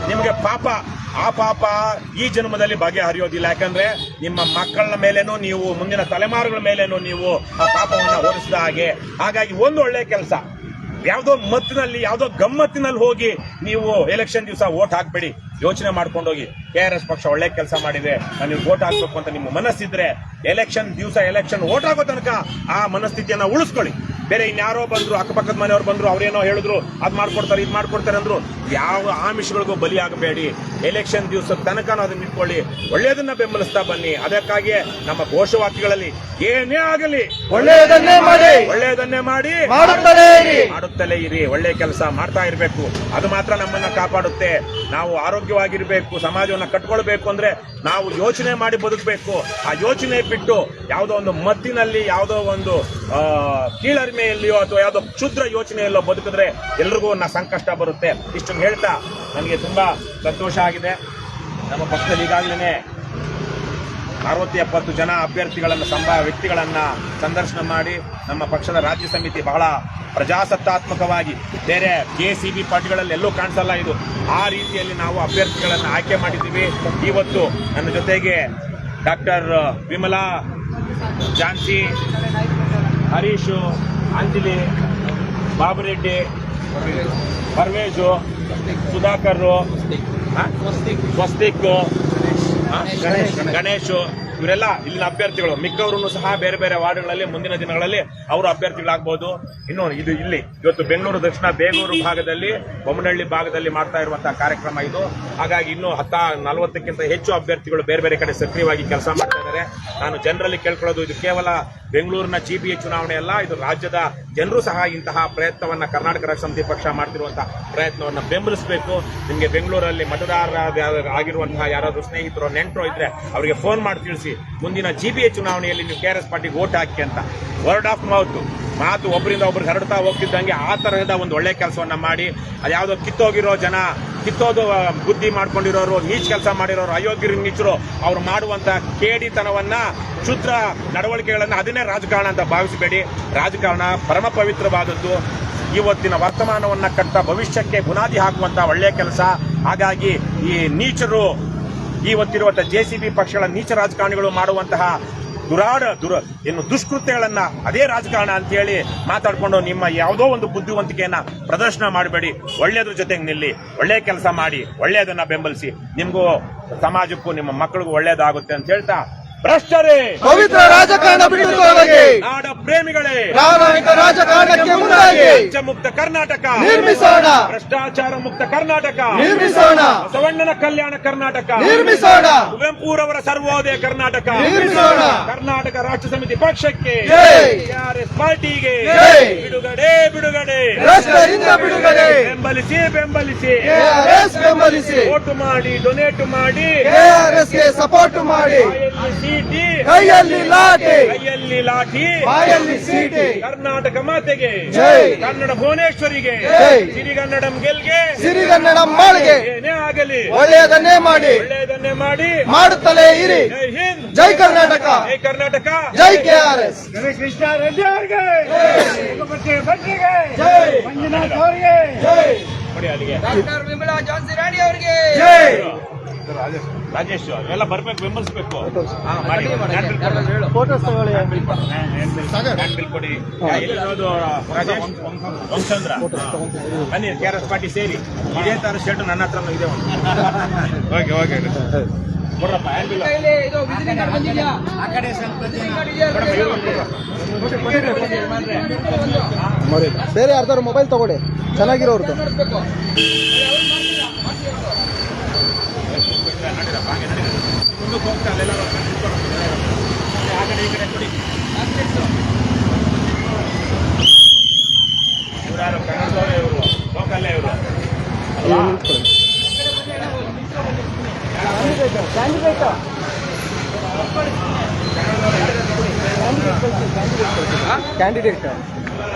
ನಿಮಗೆ ಪಾಪ, ಆ ಪಾಪ ಈ ಜನ್ಮದಲ್ಲಿ ಬಗೆಹರಿಯೋದಿಲ್ಲ. ಯಾಕಂದ್ರೆ ನಿಮ್ಮ ಮಕ್ಕಳ ಮೇಲೇನೂ ನೀವು, ಮುಂದಿನ ತಲೆಮಾರುಗಳ ಮೇಲೇನೂ ನೀವು ಆ ಪಾಪವನ್ನು ಹೊರಿಸಿದ ಹಾಗೆ. ಹಾಗಾಗಿ ಒಂದು ಒಳ್ಳೆ ಕೆಲಸ, ಯಾವುದೋ ಮತ್ತಿನಲ್ಲಿ, ಯಾವುದೋ ಗಮ್ಮತ್ತಿನಲ್ಲಿ ಹೋಗಿ ನೀವು ಎಲೆಕ್ಷನ್ ದಿವಸ ವೋಟ್ ಹಾಕ್ಬೇಡಿ. ಯೋಚನೆ ಮಾಡ್ಕೊಂಡು ಹೋಗಿ, KRS ಪಕ್ಷ ಒಳ್ಳೆ ಕೆಲಸ ಮಾಡಿದೆ, ನೀವು ವೋಟ್ ಹಾಕ್ಬೇಕು ಅಂತ ನಿಮ್ಮ ಮನಸ್ಸಿದ್ರೆ ಎಲೆಕ್ಷನ್ ದಿವಸ, ಎಲೆಕ್ಷನ್ ವೋಟ್ ಆಗೋ ತನಕ ಆ ಮನಸ್ಥಿತಿಯನ್ನ ಉಳಿಸ್ಕೊಳ್ಳಿ. ಬೇರೆ ಇನ್ಯಾರೋ ಬಂದ್ರು, ಅಕ್ಕಪಕ್ಕದ ಮನೆಯವರು ಬಂದ್ರು, ಅವ್ರೇನೋ ಹೇಳಿದ್ರು, ಅದ್ ಮಾಡ್ಕೊಡ್ತಾರೆ, ಇದ್ ಮಾಡ್ಕೊಡ್ತಾರೆ ಅಂದ್ರು, ಯಾವ ಆಮಿಷಗಳಿಗೂ ಬಲಿಯಾಗಬೇಡಿ. ಎಲೆಕ್ಷನ್ ದಿವಸದ ತನಕ ಅದನ್ನ ಇಟ್ಕೊಳ್ಳಿ, ಒಳ್ಳೆಯದನ್ನ ಬೆಂಬಲಿಸ್ತಾ ಬನ್ನಿ. ಅದಕ್ಕಾಗಿಯೇ ನಮ್ಮ ಘೋಷವಾಕ್ಯಗಳಲ್ಲಿ ಏನೇ ಆಗಲಿ ಒಳ್ಳೆಯದನ್ನೇ ಮಾಡಿ ಮಾಡುತ್ತಲೇ ಇರಿ, ಒಳ್ಳೆ ಕೆಲಸ ಮಾಡ್ತಾ ಇರಬೇಕು. ಅದು ಮಾತ್ರ ನಮ್ಮನ್ನ ಕಾಪಾಡುತ್ತೆ. ನಾವು ಆರೋಗ್ಯವಾಗಿರ್ಬೇಕು, ಸಮಾಜವನ್ನ ಕಟ್ಕೊಳ್ಬೇಕು ಅಂದ್ರೆ ನಾವು ಯೋಚನೆ ಮಾಡಿ ಬದುಕಬೇಕು. ಆ ಯೋಚನೆ ಬಿಟ್ಟು ಯಾವುದೋ ಒಂದು ಮತ್ತಿನಲ್ಲಿ, ಯಾವುದೋ ಒಂದು ಕೀಳರಿಮೆಯಲ್ಲಿಯೋ ಅಥವಾ ಯಾವುದೋ ಕ್ಷುದ್ರ ಯೋಚನೆಯಲ್ಲೋ ಬದುಕಿದ್ರೆ ಎಲ್ರಿಗೂ ಸಂಕಷ್ಟ ಬರುತ್ತೆ. ಇಷ್ಟನ್ನು ಹೇಳ್ತಾ ನನಗೆ ತುಂಬಾ ಸಂತೋಷ ಆಗಿದೆ. ನಮ್ಮ ಪಕ್ಷದಲ್ಲಿ ಈಗಾಗಲೇ 60-70 ಜನ ವ್ಯಕ್ತಿಗಳನ್ನ ಸಂದರ್ಶನ ಮಾಡಿ ನಮ್ಮ ಪಕ್ಷದ ರಾಜ್ಯ ಸಮಿತಿ ಬಹಳ ಪ್ರಜಾಸತ್ತಾತ್ಮಕವಾಗಿ, ಬೇರೆ JCB ಪಾರ್ಟಿಗಳಲ್ಲಿ ಎಲ್ಲೂ ಕಾಣಿಸಲ್ಲ ಇದು, ಆ ರೀತಿಯಲ್ಲಿ ನಾವು ಅಭ್ಯರ್ಥಿಗಳನ್ನು ಆಯ್ಕೆ ಮಾಡಿದ್ದೀವಿ. ಇವತ್ತು ನನ್ನ ಜೊತೆಗೆ ಡಾಕ್ಟರ್ ವಿಮಲಾ, ಝಾನ್ಸಿ, ಹರೀಶು, ಅಂಜಲಿ, ಬಾಬುರೆಡ್ಡಿ, ಪರ್ವೇಜು, ಸುಧಾಕರ್, ಸ್ವಸ್ತಿಕ್, ಗಣೇಶ್, ಇವರೆಲ್ಲ ಇಲ್ಲಿನ ಅಭ್ಯರ್ಥಿಗಳು. ಮಿಕ್ಕವರು ಸಹ ಬೇರೆ ಬೇರೆ ವಾರ್ಡ್ಗಳಲ್ಲಿ ಮುಂದಿನ ದಿನಗಳಲ್ಲಿ ಅವರು ಅಭ್ಯರ್ಥಿಗಳಾಗಬಹುದು. ಇನ್ನು ಇದು ಇಲ್ಲಿ ಇವತ್ತು ಬೆಂಗಳೂರು ದಕ್ಷಿಣ ಬೇಗೂರು ಭಾಗದಲ್ಲಿ, ಬೊಮ್ಮನಹಳ್ಳಿ ಭಾಗದಲ್ಲಿ ಮಾಡ್ತಾ ಇರುವಂತಹ ಕಾರ್ಯಕ್ರಮ ಇದು. ಹಾಗಾಗಿ ಇನ್ನೂ 40ಕ್ಕಿಂತ ಹೆಚ್ಚು ಅಭ್ಯರ್ಥಿಗಳು ಬೇರೆ ಬೇರೆ ಕಡೆ ಸಕ್ರಿಯವಾಗಿ ಕೆಲಸ ಮಾಡ್ತಾ ಇದ್ದಾರೆ. ನಾನು ಜನರಲ್ಲಿ ಕೇಳ್ಕೊಳ್ಳೋದು, ಇದು ಕೇವಲ ಬೆಂಗಳೂರಿನ GBA ಚುನಾವಣೆ ಅಲ್ಲ, ಇದು ರಾಜ್ಯದ ಜನರು ಸಹ ಇಂತಹ ಪ್ರಯತ್ನವನ್ನ, ಕರ್ನಾಟಕ ರಾಷ್ಟ್ರ ಸಮಿತಿ ಪಕ್ಷ ಮಾಡ್ತಿರುವಂತಹ ಪ್ರಯತ್ನವನ್ನ ಬೆಂಬಲಿಸಬೇಕು. ನಿಮಗೆ ಬೆಂಗಳೂರಲ್ಲಿ ಮತದಾರರಾಗಿರುವಂತಹ ಯಾರಾದ್ರೂ ಸ್ನೇಹಿತರು, ನೆಂಟರು ಇದ್ರೆ ಅವರಿಗೆ ಫೋನ್ ಮಾಡಿ ತಿಳಿಸಿ, ಮುಂದಿನ GBA ಚುನಾವಣೆಯಲ್ಲಿ ನೀವು KRS ಪಾರ್ಟಿಗೆ ವೋಟ್ ಹಾಕಿ ಅಂತ. ವರ್ಡ್ ಆಫ್ ಮೌತ್ ಮಾತು ಒಬ್ಬರಿಂದ ಒಬ್ರಿಗೆ ಹರಡ್ತಾ ಹೋಗ್ತಿದ್ದಂಗೆ ಆ ತರಹದ ಒಂದು ಒಳ್ಳೆ ಕೆಲಸವನ್ನ ಮಾಡಿ, ಅದ್ಯಾವುದೋ ಕಿತ್ತೋಗಿರೋ ಜನ, ಕಿತ್ತೋದು ಬುದ್ಧಿ ಮಾಡ್ಕೊಂಡಿರೋರು, ನೀಚ್ ಕೆಲಸ ಮಾಡಿರೋರು, ಅಯೋಗ್ಯರು, ನೀಚರು, ಅವ್ರು ಮಾಡುವಂತ ಕೇಡಿತನವನ್ನ, ಕ್ಷುದ್ರ ನಡವಳಿಕೆಗಳನ್ನ, ಅದನ್ನೇ ರಾಜಕಾರಣ ಅಂತ ಭಾವಿಸಬೇಡಿ. ರಾಜಕಾರಣ ಪರಮ ಪವಿತ್ರವಾದದ್ದು. ಇವತ್ತಿನ ವರ್ತಮಾನವನ್ನ ಕಟ್ಟ ಭವಿಷ್ಯಕ್ಕೆ ಬುನಾದಿ ಹಾಕುವಂತ ಒಳ್ಳೆ ಕೆಲಸ. ಹಾಗಾಗಿ ಈ ನೀಚರು, ಇವತ್ತಿರುವಂತಹ JCB ಪಕ್ಷಗಳ ನೀಚ ರಾಜಕಾರಣಿಗಳು ಮಾಡುವಂತಹ ದುಷ್ಕೃತ್ಯಗಳನ್ನ ಅದೇ ರಾಜಕಾರಣ ಅಂತ ಹೇಳಿ ಮಾತಾಡ್ಕೊಂಡು ನಿಮ್ಮ ಯಾವುದೋ ಒಂದು ಬುದ್ಧಿವಂತಿಕೆಯನ್ನ ಪ್ರದರ್ಶನ ಮಾಡಬೇಡಿ. ಒಳ್ಳೆಯದ್ರ ಜೊತೆಗೆ ನಿಲ್ಲಿ, ಒಳ್ಳೆ ಕೆಲಸ ಮಾಡಿ, ಒಳ್ಳೆಯದನ್ನ ಬೆಂಬಲಿಸಿ. ನಿಮ್ಗೂ ಸಮಾಜಕ್ಕೂ ನಿಮ್ಮ ಮಕ್ಕಳಿಗೂ ಒಳ್ಳೇದಾಗುತ್ತೆ ಅಂತ ಹೇಳ್ತಾ, ಭ್ರಷ್ಟರೇ ಪವಿತ್ರ ರಾಜಕಾರಣ ಬಿಟ್ಟು ತೊಲಗಿ, ನಾಡ ಪ್ರೇಮಿಗಳೇ ಪ್ರಾಮಾಣಿಕ ರಾಜಕಾರಣಕ್ಕೆ ಮುಂದಾಗಿ ಲಂಚ ಮುಕ್ತ ಕರ್ನಾಟಕ ನಿರ್ಮಿಸೋಣ, ಭ್ರಷ್ಟಾಚಾರ ಮುಕ್ತ ಕರ್ನಾಟಕ ನಿರ್ಮಿಸೋಣ, ಬಸವಣ್ಣನ ಕಲ್ಯಾಣ ಕರ್ನಾಟಕ ನಿರ್ಮಿಸೋಣ, ಕುವೆಂಪುರವರ ಸರ್ವೋದಯ ಕರ್ನಾಟಕ ನಿರ್ಮಿಸೋಣ. ಕರ್ನಾಟಕ ರಾಷ್ಟ್ರ ಸಮಿತಿ ಪಕ್ಷಕ್ಕೆ, ಜೈ. KRS ಪಾರ್ಟಿಗೆ ಜೈ. ಬಿಡುಗಡೆ ಭ್ರಷ್ಟರಿಂದ ಬಿಡುಗಡೆ, ಬೆಂಬಲಿಸಿ KRS ಬೆಂಬಲಿಸಿ, ವೋಟ್ ಮಾಡಿ, ಡೊನೇಟ್ ಮಾಡಿ, KRS ಗೆ ಸಪೋರ್ಟ್ ಮಾಡಿ. ಸೀಟಿ ಕೈಯಲ್ಲಿ ಲಾಠಿ ಕೈಯಲ್ಲಿ ಲಾಠಿ ಬಾಯಲ್ಲಿ ಸೀಟಿ ಕರ್ನಾಟಕ ಮಾತೆಗೆ ಜೈ. ಕನ್ನಡ ಭುವನೇಶ್ವರಿಗೆ ಜೈ. ಸಿರಿಗನ್ನಡಂ ಗೆಲ್ಗೆ ಸಿರಿಗನ್ನಡಂ ಬಾಳ್ಗೆ ಏನೇ ಆಗಲಿ ಒಳ್ಳೆಯದನ್ನೇ ಮಾಡಿ ಒಳ್ಳೆಯದನ್ನೇ ಮಾಡಿ ಮಾಡುತ್ತಲೇ ಇರಿ. ಜೈ ಹಿಂದ್ ಜೈ ಕರ್ನಾಟಕ, ಜೈ ಕರ್ನಾಟಕ ಜೈ KRS. ಕೃಷ್ಣ ರೆಡ್ಡಿ ಅವರಿಗೆ ಜೈ ಮಂಜುನಾಥ್ ಅವರಿಗೆ ಜೈ ನೋಡಿ ಅಲ್ಲಿಗೆ ಡಾಕ್ಟರ್ ವಿಮಲಾ ಜಾನ್ಸಿ ರಾಣಿ ಅವರಿಗೆ ಜೈ. ರಾಜೇಶ್ ಎಲ್ಲ ಬರ್ಬೇಕು ಬೆಂಬಲಿಸಬೇಕು ಮಾಡಿ ಹೇಳು. ಫೋಟೋಸ್ ತಗೊಳ್ಳಿ. ಹ್ಯಾಂಡ್ ಬಿಲ್ ಕೊಡಿ ಎಲ್ಲಿರೋದು ರಾಜೇಶ್ ವಂಶಂದ್ರ ಬನ್ನಿ KRS ಪಾರ್ಟಿ ಸೇರಿ ಇದೇ ತರ ಶರ್ಟ್ ನನ್ನ ಹತ್ರ ಇದೆ ಓಕೆ ಓಕೆ ಕೊಡ್ರಪ್ಪ ಹ್ಯಾಂಡ್ ಬಿಲ್ ಕೈಲಿ ಇದು visiting card ಬಂದಿದ್ಯಾ? visiting card ಇದೆಯಾ ಅದ್ರಲ್ಲಿ? ಬೇರೆ ಯಾರ್ದಾರು ಮೊಬೈಲ್ ತಗೊಳ್ಳಿ, ಚೆನ್ನಾಗಿರೋರ್ದು. ನೋಡ್ಬೇಕು. ನಡೀರಪ್ಪ ಹಾಗೆ ನಡೀರಿ ಮುಂದಕ್ಕೆ ಹೋಗ್ತಾ ಅಲ್ಲೆಲ್ಲ ಆ ಕಡೆ ಈ ಕಡೆ ಕೊಡಿ ಇವ್ರು ಯಾರು ಕನ್ನಡದವರೇ ಇವರು ಲೋಕಲ್ಲೇ ಇವರು ಕ್ಯಾಂಡಿಡೇಟ್ ಜಾನ್ಸಿ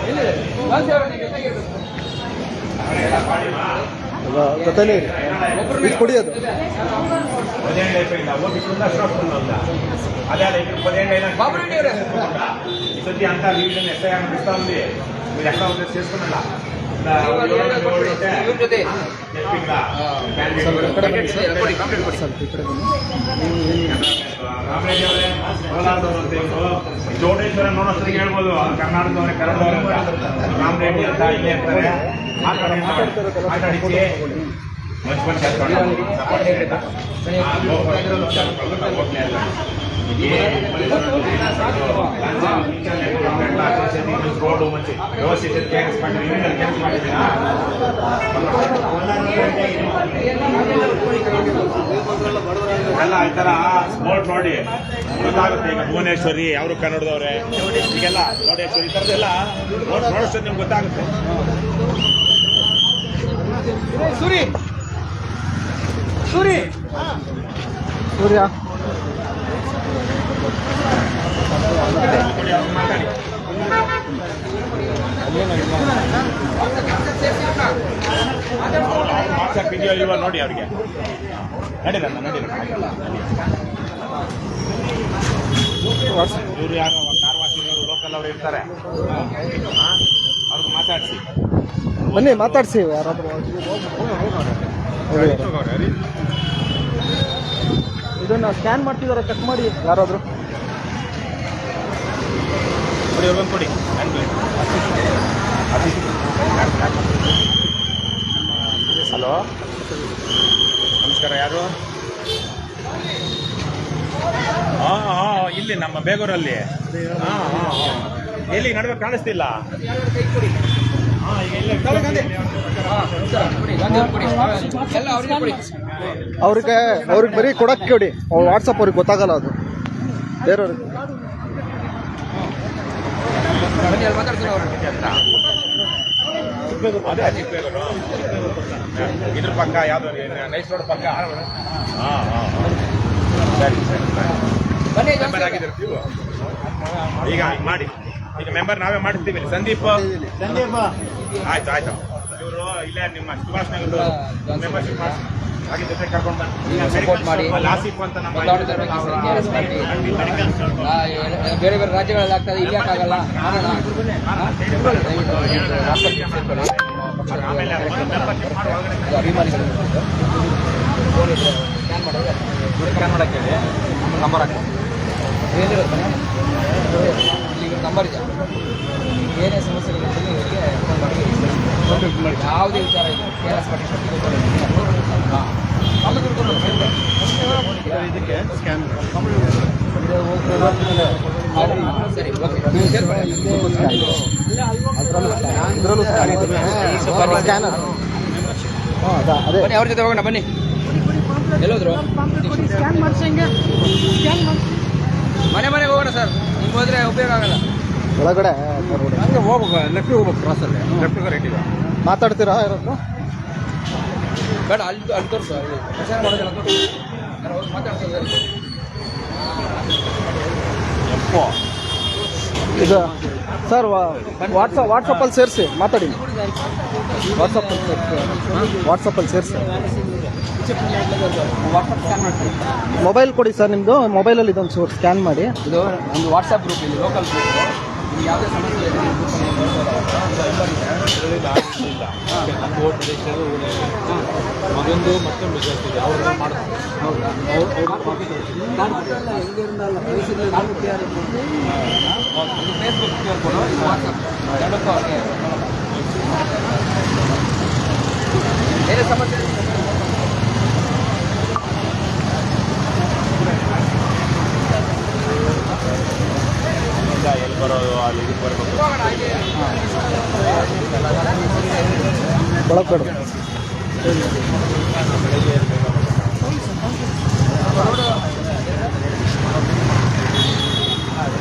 ಅವರಿಗೆ ಜೊತೆಗಿರ್ಬೇಕು. ಜೊತೆಲೇ ಇರಿ. ಇದು ಕೊಡಿ ಅದು. 15 అయిపోయిందా ఓపిక ఉందా స్టాప్ ఉందా అదే అదే 15 అయినా బాబు రెడ్డి ఎవరు? ఈ సత్య అంతా రివిజన్ ఎస్ఐ అనిపిస్తా ఉంది మీరు ఎక్కడ ఉద్దేశం చేసుకున్నా ಇವ್ರ ಜೊತೆ ಕೊಡಿ ಕಂಪ್ಲೇಂಟ್ ಕೊಡಿ. ಚೌಡೇಶ್ವರ ನೋಡೋಷ್ಟಿಗೆ ಹೇಳ್ಬೋದು ಕರ್ನಾಟಕದವರೇ ಕನ್ನಡದವರೇ ಅಂತ ರಾಮರೆಡ್ಡಿ ಅಂತ ಇಲ್ಲೇ ಇರ್ತಾರೆ ಮಾತಾಡಿಸಿ ಮಂచి ಮಂచి రోడ్డు మంచి వ్యవస్థిత కేసు ಮಾಡಿದ್ದೀರಾ ಎಲ್ಲ ಈ ತರ ಬೋರ್ಡ್ ನೋಡಿ ಗೊತ್ತಾಗುತ್ತೆ. ಈಗ ಭುವನೇಶ್ವರಿ ಅವರು ಕನ್ನಡದವ್ರೆ ಈಗೆಲ್ಲ ಚೌಡೇಶ್ವರಿ ಈ ಥರದ್ದೆಲ್ಲ ನೋಡೋಷ್ಟು ನಿಮ್ಗೆ ಗೊತ್ತಾಗುತ್ತೆ. ಸೂರಿ ಸೂರ್ಯ ಮಾತಾಡಿ ವಾಟ್ಸಪ್ ಇದೆಯೋ ಇಲ್ವೋ ನೋಡಿ ಅವ್ರಿಗೆ ನಡೀರಣ್ಣ ನಡೀರ ಇವರು ಯಾರೋ ಕಾರ್ವಾಸಿನವರು ಲೋಕಲ್ ಅವರು ಇರ್ತಾರೆ ಅವ್ರಿಗೆ ಮಾತಾಡಿಸಿ ಬನ್ನಿ ಮಾತಾಡ್ಸಿ ಯಾರಾದ್ರೂ. ಇದನ್ನ ಸ್ಕ್ಯಾನ್ ಮಾಡ್ತಿದ್ದಾರೆ, ಚೆಕ್ ಮಾಡಿ ಯಾರಾದ್ರೂ. ಕೊಡಿ ಅವ್ರಿಗೊಂದು ಕೊಡಿ ಹಲೋ ನಮಸ್ಕಾರ ಯಾರು? ಹಾಂ ಹಾಂ ಇಲ್ಲಿ ನಮ್ಮ ಬೇಗೂರಲ್ಲಿ. ಹಾಂ ಹಾಂ ಹಾಂ ಎಲ್ಲಿ ನಡುವೆ ಕಾಣಿಸ್ತಿಲ್ಲ. ಹಾಂ ಈಗ ಇಲ್ಲೇ ಎಲ್ಲ ಅವ್ರಿಗೆ ಕೊಡಿ. ಅವ್ರಿಗೆ ಬರೀ ಕೊಡಕ್ಕೆ ಕೊಡಿ. ಅವ್ರು ವಾಟ್ಸಪ್ ಅವ್ರಿಗೆ ಗೊತ್ತಾಗಲ್ಲ, ಅದು ಬೇರೆಯವ್ರಿಗೆ. ಬನ್ನಿ ಅಲ್ಲಿ ಮಾತಾಡ್ತೀನಿ ಅವ್ರು. ಅದೇ ಚಿಕ್ಕಬೇಗೂರು ಇದ್ರ ಪಕ್ಕ ಯಾವುದು ನೈಸ್ ರೋಡ್ ಪಕ್ಕ. ಹಾಂ ಹಾಂ ಹಾಂ ಸರಿ ಸರಿ ಬನ್ನಿ ಮೆಂಬರ್ ಆಗಿದ್ದೀರ ನೀವು? ಈಗ ಮಾಡಿ, ಈಗ ಮೆಂಬರ್ ನಾವೇ ಮಾಡಿರ್ತೀವಿ. ಸಂದೀಪ್ ಆಯ್ತು ಆಯ್ತು. ಇವರು ಇಲ್ಲೇ ನಿಮ್ಮ ಸುಭಾಷ್ ನಗರ ಮೆಂಬರ್ಶಿಪ್ ಮಾಡಿ ಹಾಗೆ ಜೊತೆ ಕರ್ಕೊಂಡು ಸಪೋರ್ಟ್ ಮಾಡಿ. ಲಾಸಿಫ್ ಅಂತ ನಮ್ಮ ಬೇರೆ ಬೇರೆ ರಾಜ್ಯಗಳಲ್ಲಿ ಆಗ್ತದೆ, ಇಲ್ಲಿ ಯಾಕಾಗಲ್ಲ ಮಾಡೋಣ. ಆಮೇಲೆ ಮೆಂಬರ್ಶಿಪ್ ಮಾಡಿ ಒಳಗಡೆ ಅಭಿಮಾನಿಗಳು ಫೋನ್ ಇದ್ರೆ ಸ್ಕ್ಯಾನ್ ಮಾಡಿದ್ರೆ ಸ್ಕ್ಯಾನ್ ಮಾಡೋಕ್ಕೆ ನಂಬರ್ ಹಾಕಿ ಏನಿರುತ್ತೆ ಇಲ್ಲಿ ನಂಬರ್ ಇದೆ. ಏನೇ ಸಮಸ್ಯೆಗಳಿರ್ತದೆ ಇವರಿಗೆ ಫೋನ್ ಮಾಡಿ ಯಾವುದೇ ವಿಚಾರ ಇದೆ KRS ಪಾರ್ಟಿ ಇದಕ್ಕೆ ಸ್ಕ್ಯಾನ್ ಸರಿ ಓಕೆ. ಇದರಲ್ಲೂ ಸ್ಕ್ಯಾನರ್. ಅದೇ ಬನ್ನಿ ಅವ್ರ ಜೊತೆ ಹೋಗೋಣ ಬನ್ನಿ. ಎಲ್ಲೋದ್ರು? ಮನೆ ಮನೆಗೆ ಹೋಗೋಣ ಸರ್. ಹಿಂಗೆ ಹೋದ್ರೆ ಉಪಯೋಗ ಆಗಲ್ಲ. ಒಳಗಡೆ ಹಂಗೆ ಹೋಗ್ಬೇಕು, ಲೆಫ್ಟ್ ಹೋಗ್ಬೇಕು, ಕ್ರಾಸಲ್ಲಿ ಲೆಫ್ಟ್ ರೈಟ್ ಇದೆ. ಮಾತಾಡ್ತೀರಾ ಯಾರಾದ್ರು? ಬೇಡ ಅಲ್ಲಿ ತೋರಿಸು. ಪ್ರಚಾರ ಮಾಡೋದಿಲ್ಲ ಮಾತಾಡ್ಸೋದು. ಇದು ಸರ್ ವಾಟ್ಸಪ್ಪಲ್ಲಿ ಸೇರಿಸಿ ಮಾತಾಡಿ. ವಾಟ್ಸಪ್ಪಲ್ಲಿ ಸೇರಿಸಿ. ಮೊಬೈಲ್ ಕೊಡಿ ಸರ್, ನಿಮ್ಮದು ಮೊಬೈಲಲ್ಲಿ ಇದೊಂದು ಸ್ಕ್ಯಾನ್ ಮಾಡಿ. ಇದು ಒಂದು ವಾಟ್ಸಪ್ ಗ್ರೂಪ್, ಇಲ್ಲಿ ಲೋಕಲ್ ಗ್ರೂಪ್. ಯಾವುದೇ ಸಮಸ್ಯೆ ಇದೆ ಮಗಂದು ಮತ್ತೊಂದು ಇದೆ ಅವ್ರನ್ನ ಮಾಡ್ತಾರೆ. ಫೇಸ್ಬುಕ್ QR ಕೊಡು, ಇದು ವಾಟ್ಸಪ್ ಎರಡಕ್ಕೂ ಅವ್ರಿಗೆ ಬೇರೆ ಸಮಸ್ಯೆ ಎಲ್ಲಿ ಬರೋದು ಅಲ್ಲಿ ಇದಕ್ಕೆ ಬರಬೇಕು. ಒಳಗೆ ಬೇಡ.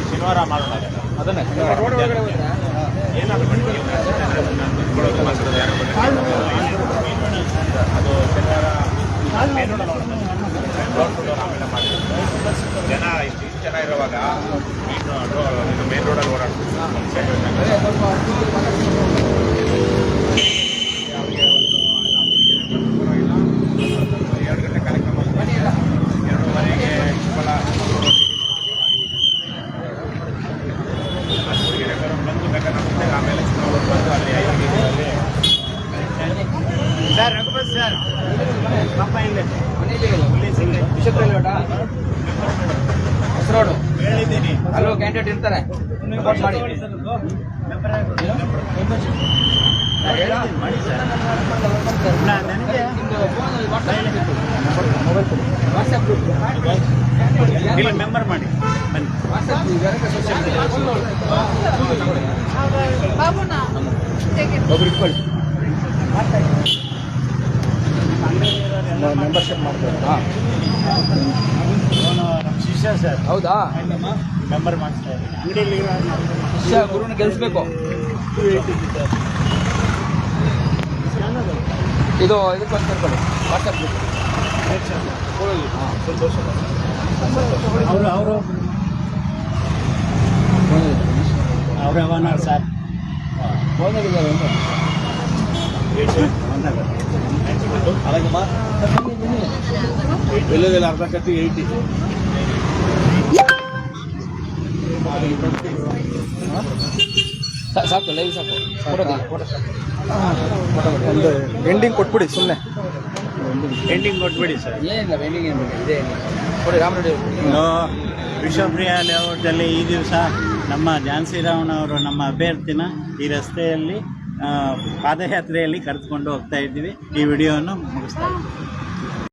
ಶನಿವಾರ ಮಾಡೋಣ ಅದನ್ನೇ. ಏನಾದರೂ ಅದು ಶನಿವಾರ ಮೇನ್ ರೋಡ್ ಆಮೇಲೆ ಮಾಡಿ ಜನ ಇಷ್ಟು ಜನ ಇರುವಾಗ ಮೇನ್ ರೋಡಲ್ಲಿ ಓಡಾಡ್ತೀವಿ. ಎರಡು ಗಂಟೆ ಕಾರ್ಯಕ್ರಮ, 2:30ಗೆ ಕೊಪ್ಪಳ ಬಂದು ಬೇಕಾದ್ರೆ ಆಮೇಲೆ ಬಂದು ಅಲ್ಲಿ 5 ಸರ್ ರಘುಪತಿ ಸರ್ ಪಾಪ ಇಲ್ಲೇ ಹೆಸರೋಡು ಹೇಳಿದ್ದೀನಿ. ಅಲ್ಲೂ ಕ್ಯಾಂಡಿಡೇಟ್ ಇರ್ತಾರೆ, ಸಪೋರ್ಟ್ ಮಾಡಿ. ವಾಟ್ಸಪ್ ಗ್ರೂಪ್ ಇಲ್ಲಿ ಮೆಂಬರ್ ಮಾಡಿ ಬನ್ನಿ. ಒಬ್ರು ಇಟ್ಕೊಳ್ಳಿ. ಮೆಂಬರ್ಶಿಪ್ ಮಾಡ್ತಾರೆ. ಹಾಂ, ಶಿಷ್ಯ ಸರ್. ಹೌದಾ? ಮೆಂಬರ್ ಮಾಡ್ತಾರೆ ಅಂಗಡಿಯಲ್ಲಿ. ಶಿಷ್ಯ ಗುರುನ ಗೆಲ್ಲಿಸ್ಬೇಕು. ಇದು ಇದಕ್ಕೊಂದು ಸೇರ್ಕೊಳ್ಳಿ, ವಾಟ್ಸಪ್ ಗ್ರೂಪ್. ಅವರು ಅವನಾರ್ ಸರ್ ಎಲ್ಲದೆಲ್ಲ ಅರ್ಧ ಕಟ್ಟಿ 80 ಸಾಕು, ಲೈವ್ ಸಾಕು. ಒಂದು ಎಂಡಿಂಗ್ ಕೊಟ್ಬಿಡಿ ಸುಮ್ಮನೆ. ಎಂಡಿಂಗ್ ಕೊಟ್ಬಿಡಿ ಸರ್. ಏನಿಲ್ಲ, ವೆಂಡಿಂಗ್ ಏನು ಬೇಡ, ಇದೇ ಕೊಡಿ. ರಾಮರೆಡ್ಡಿ ವಿಶ್ವಪ್ರಿಯ ಲೇಔಟಲ್ಲಿ ಈ ದಿವಸ ನಮ್ಮ ಝಾನ್ಸಿ ರಾವಣ ಅವರು ನಮ್ಮ ಅಭ್ಯರ್ಥಿನ ಈ ರಸ್ತೆಯಲ್ಲಿ ಪಾದಯಾತ್ರೆಯಲ್ಲಿ ಕರೆದುಕೊಂಡು ಹೋಗ್ತಾ ಇದ್ದೀವಿ. ಈ ವಿಡಿಯೋವನ್ನು ಮುಗಿಸ್ತಾ ಇದ್ದೀವಿ.